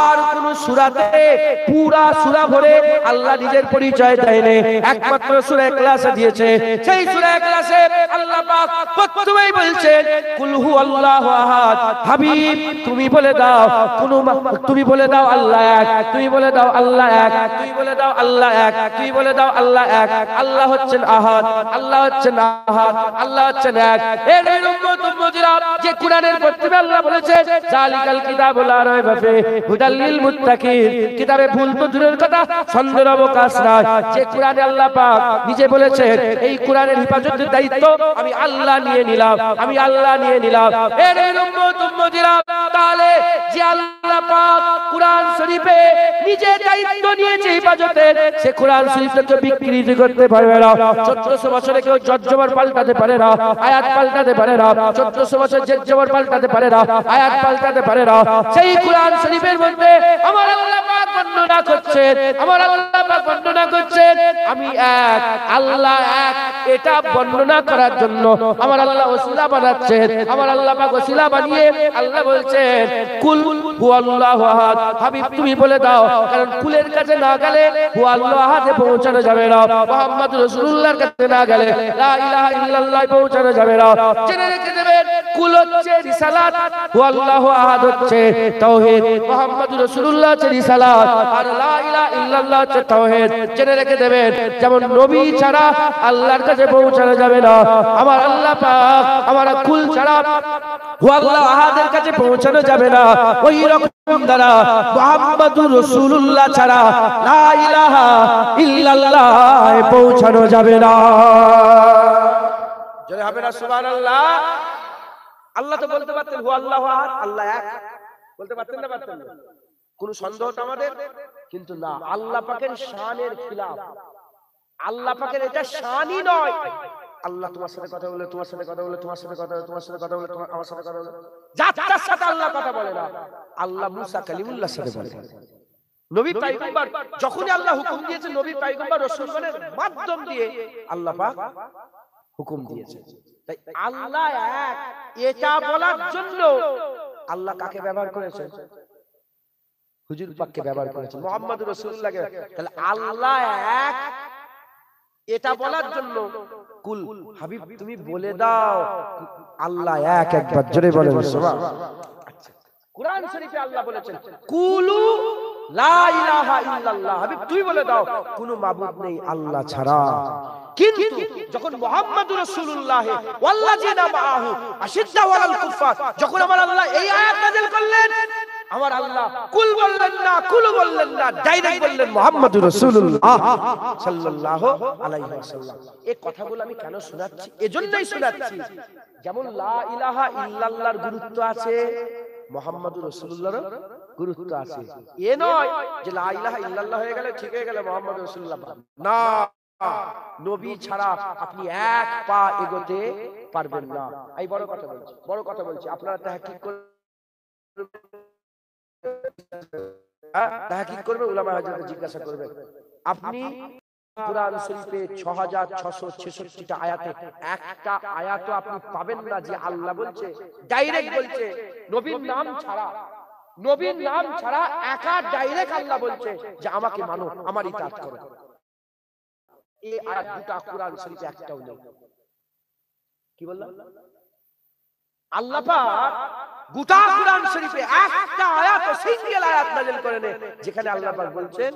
আর কোন সূরাতে পুরা সূরা ভরে আল্লাহ নিজের পরিচয় দেয়নি, একমাত্র সূরা ইখলাসে দিয়েছে। সেই সূরা ইখলাসে আল্লাহ পাক প্রথমেই বলছেন কুল হুয়াল্লাহু আহাদ। হাবিব তুমি বলে দাও, তুমি বলে দাও আল্লাহ এক, তুমি বলে দাও আল্লাহ এক, তুমি বলে দাও আল্লাহ এক, তুমি বলে দাও আল্লাহ এক। আল্লাহ হচ্ছেন আহাদ, আল্লাহ হচ্ছেন আহাদ, আল্লাহ হচ্ছেন এক। এর উম্মত উম্মতিরা যে কোরআনের প্রথমে আল্লাহ বলেছে জালিকাল কিতাবুল লা রাইবা ফিহি হুদাল লিল মুত্তাকিন, কিতাবে ভুল তো দূরের কথা, সন্দেহের অবকাশ নাই। যে কোরআনে আল্লাহ পাক নিজে বলেছেন এই কোরআনের হেফাজতের দায়িত্ব আমি আল্লাহ নিয়ে নিলাম, আমি আল্লাহ নিয়ে নিলাম। এর উম্মত উম্মতিরা তাহলে যে আল্লাহ পাক কোরআন শরীফে নিজে দায়িত্ব নিয়েছে হেফাজতের, সে কোরআন শরীফকে বিকৃতি করতে পারবে না। 1400 বছরে কেউ জজ্জবর পাল্টাতে পারে না, আয়াত পাল্টাতে পারে না। 1400 বছর জজ্জবর পাল্টাতে পারে না, আয়াত পাল্টাতে পারে না। সেই কোরআন শরীফের মধ্যে আমার আল্লাহ পাক বর্ণনা করছেন, আমার আল্লাহ পাক বর্ণনা করছেন আমি এক, আল্লাহ এক। এটা বর্ণনা করার জন্য আমার আল্লাহ ওসিলা বানাচ্ছেন। আমার আল্লাহ পাক ওসিলা বানিয়ে আল্লাহ বলছেন কুল হুয়াল্লাহু আহাদ। হাবিব তুমি বলে দাও, কারণ কুলের কাছে না গেলে হুয়াল্লাহু আহাদে পৌঁছানো যাবে না, মুহাম্মদ রাসূলুল্লাহর কাছে না গেলে লা ইলাহা ইল্লাল্লাহ পৌঁছানো যাবে না। জেনে রেখে দেবেন কুল হচ্ছে রিসালাত, হুয়াল্লাহু আহাদ হচ্ছে তাওহীদ, মুহাম্মদ রাসূলুল্লাহ হচ্ছে রিসালাত, আর লা ইলাহা ইল্লাল্লাহ হচ্ছে তাওহীদ। জেনে রেখে দেবেন যেমন নবী ছাড়া আল্লাহর কাছে পৌঁছানো যাবে না, আমার আল্লাহ পাক আমার কুল ছাড়া হুয়াল্লাহু আহাদের কাছে পৌঁছানো যাবে না। ওই রকম দ্বারা মুহাম্মদুর রাসূলুল্লাহ ছাড়া লা ইলাহা ইল্লাল্লাহ পৌঁছানো যাবে না। জোরে হবে না সুবহানাল্লাহ? আল্লাহ তো বলতে পারতেন হুয়াল্লাহু আহাদ, আল্লাহ এক, বলতে পারতেন না? পারতেন না? কোন সন্দেহ তো আমাদের? কিন্তু না, আল্লাহ পাকের শানের খিলাফ, আল্লাহ পাকের এটা শানই নয়। আল্লাহ তোমার সাথে কথা বলে, তোমার সাথে কথা বলে, তোমার সাথে কথা বলে, তোমার সাথে কথা বলে, আমার সাথে কথা বলে, যার সাথে আল্লাহ কথা বলে না। আল্লাহ মুসা কালিমুল্লাহর সাথে বলে। নবী পয়গম্বর যখনই আল্লাহ হুকুম দিয়েছে, নবী পয়গম্বর রাসূলগণের মাধ্যম দিয়ে আল্লাহ পাক হুকুম দিয়েছে। তাই আল্লাহ এক এটা বলার জন্য আল্লাহ কাকে ব্যবহার করেছেন? হুজুর পাককে ব্যবহার করেছেন, মুহাম্মদুর রাসূলুল্লাহকে। তাহলে আল্লাহ এক এটা বলার জন্য কুল হাবিব তুমি বলে দাও আল্লাহ এক, একবার জোরে বলেন সুবহানাল্লাহ। কোরআন শরীফে আল্লাহ বলেছেন কুলু লা ইলাহা ইল্লাল্লাহ, হাবিব তুই বলে দাও কোনো মাবুদ নেই আল্লাহ ছাড়া। কিন্তু যখন মুহাম্মদুর রাসূলুল্লাহ ওয়াল্লাযিনা মাআহু আশিদ্দাউ আলাল কুফার, যখন আমার আল্লাহ এই আয়াত নাযিল করলেন, আমার আল্লাহ কুল বললেন না, কুল বললেন না, ডাইরেক্ট বললেন মুহাম্মদুর রাসূলুল্লাহ সাল্লাল্লাহু আলাইহি ওয়াসাল্লাম। এই কথাগুলো আমি কেন শোনাচ্ছি? এজন্যই শোনাচ্ছি যেমন লা ইলাহা ইল্লাল্লাহর গুরুত্ব আছে, মুহাম্মদুর রাসূলুল্লাহর গুরুত্ব আছে। এ নয় যে লা ইলাহা ইল্লাল্লাহ হয়ে গেলে ঠিক হয়ে গেলে মুহাম্মদুর রাসূলুল্লাহ না। নবী ছাড়া আপনি এক পা এগোতে পারবেন না। এই বড় কথা বলছি, বড় কথা বলছি, আপনারা তাহকিক করবেন, তাহকিক করবেন, উলামা হাজরাতকে জিজ্ঞাসা করবেন। আপনি কোরআন শরীফে 6666টা আয়াতে একটা আয়াতও আপনি পাবেন না যে আল্লাহ বলছে, ডাইরেক্ট বলছে নবীর নাম ছাড়া, নবীর নাম ছাড়া একা ডাইরেক্ট আল্লাহ বলছে যে আমাকে মানো, আমার ইতাআত করো। এই আয়াত দুটো কোরআন শরীফে একটাও নেই। কি বললাম? আল্লাহ পাক গোটা কোরআন শরীফে একটা আয়াত, সিঙ্গেল আয়াত নাযিল করেন যেখানে আল্লাহ পাক বলছেন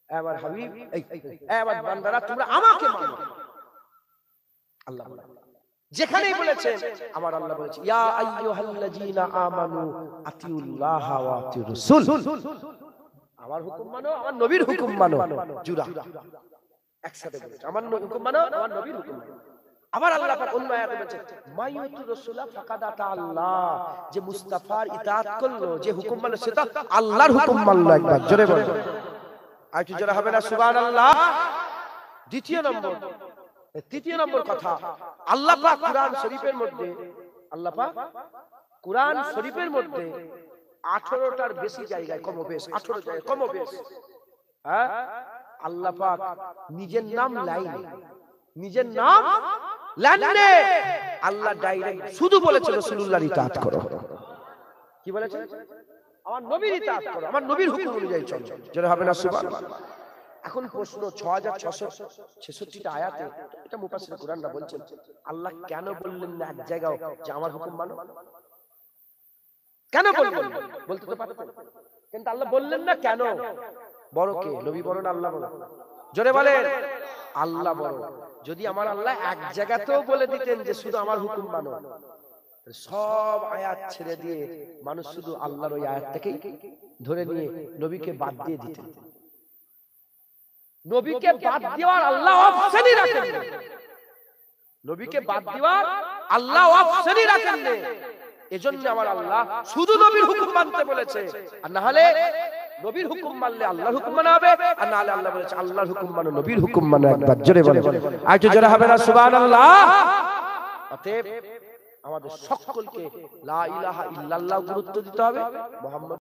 আমার হাবিব, আমার বান্দারা তোমরা আমাকে মানো। আল্লাহ বলেন, যেখানেই বলেছেন আমার আল্লাহ বলেছে ইয়া আইয়ুহাল্লাযীনা আমানু আতিউল্লাহ ওয়া আতিউর রাসূল, আমার হুকুম মানো, আমার নবীর হুকুম মানো। জুরা একসাথে বলেছে আমার হুকুম মানো, আমার নবীর হুকুম মানো। আবার আল্লাহ পাক অন্য আয়াতে বলেছেন মাইয়ুতুর রাসূলা ফাকাদ আতা আল্লাহ, যে মুস্তাফার ইতাআত করলো, যে হুকুম মানলো, সেটা আল্লাহর হুকুম মানলো। একবার জোরে বলো, আর কি জোরে হবে না সুবহানাল্লাহ? তৃতীয় নম্বর কথা, আল্লাহ পাক কুরআন শরীফের মধ্যে, আল্লাহ পাক কুরআন শরীফের মধ্যে 18টার বেশি জায়গায়, কমবেশ 18 জায়গায় কমবেশ, হ্যাঁ, আল্লাহ পাক নিজের নাম নিজের নাম লাননে আল্লাহ ডাইরেক্ট শুধু বলেছে রাসূলুল্লাহর ইতাআত করো। কি বলেছে? আমার নবীর ইতাআত করো, আমার নবীর হুকুম অনুযায়ী চলো। যারা হবে না সুবহানাল্লাহ। এখন প্রশ্ন, 6666টা আয়াতে, এটা মুফাসসির কুরআনরা বলছেন আল্লাহ কেন বললেন না এক জায়গাও যে আমার হুকুম মানো? কেন বললেন? বলতে তো পারতেন, কিন্তু আল্লাহ বললেন না কেন? বড় কে, নবী বড় না আল্লাহ বড়? জোরে বলেন, আল্লাহ বড়। যদি আমার আল্লাহ এক জায়গাতেও বলে দিতেন যে শুধু আমার হুকুম মানো, সব আয়াত ছেড়ে দিয়ে মানুষ শুধু আল্লাহর ওই আয়াতটাকেই ধরে নিয়ে নবীকে বাদ দিয়ে দিতেন। নবীকে বাদ দেওয়ার আল্লাহ অপশনই রাখেন না। নবীকে বাদ দেওয়ার আল্লাহ অপশনই রাখেন না। এজন্য আমার আল্লাহ শুধু নবীর হুকুম মানতে বলেছে, আর না হলে নবীর হুকুম মানলে আল্লাহর হুকুম মানা হবে, আর না হলে আল্লাহ বলেছে আল্লাহর হুকুম মানো, নবীর হুকুম মানো। একবার জোরে বলেন, আর একটু জোরে হবে না সুবহানাল্লাহ। অতএব আমাদের সকলকে লা ইলাহা ইল্লাল্লাহ গুরুত্ব দিতে হবে, মুহাম্মদ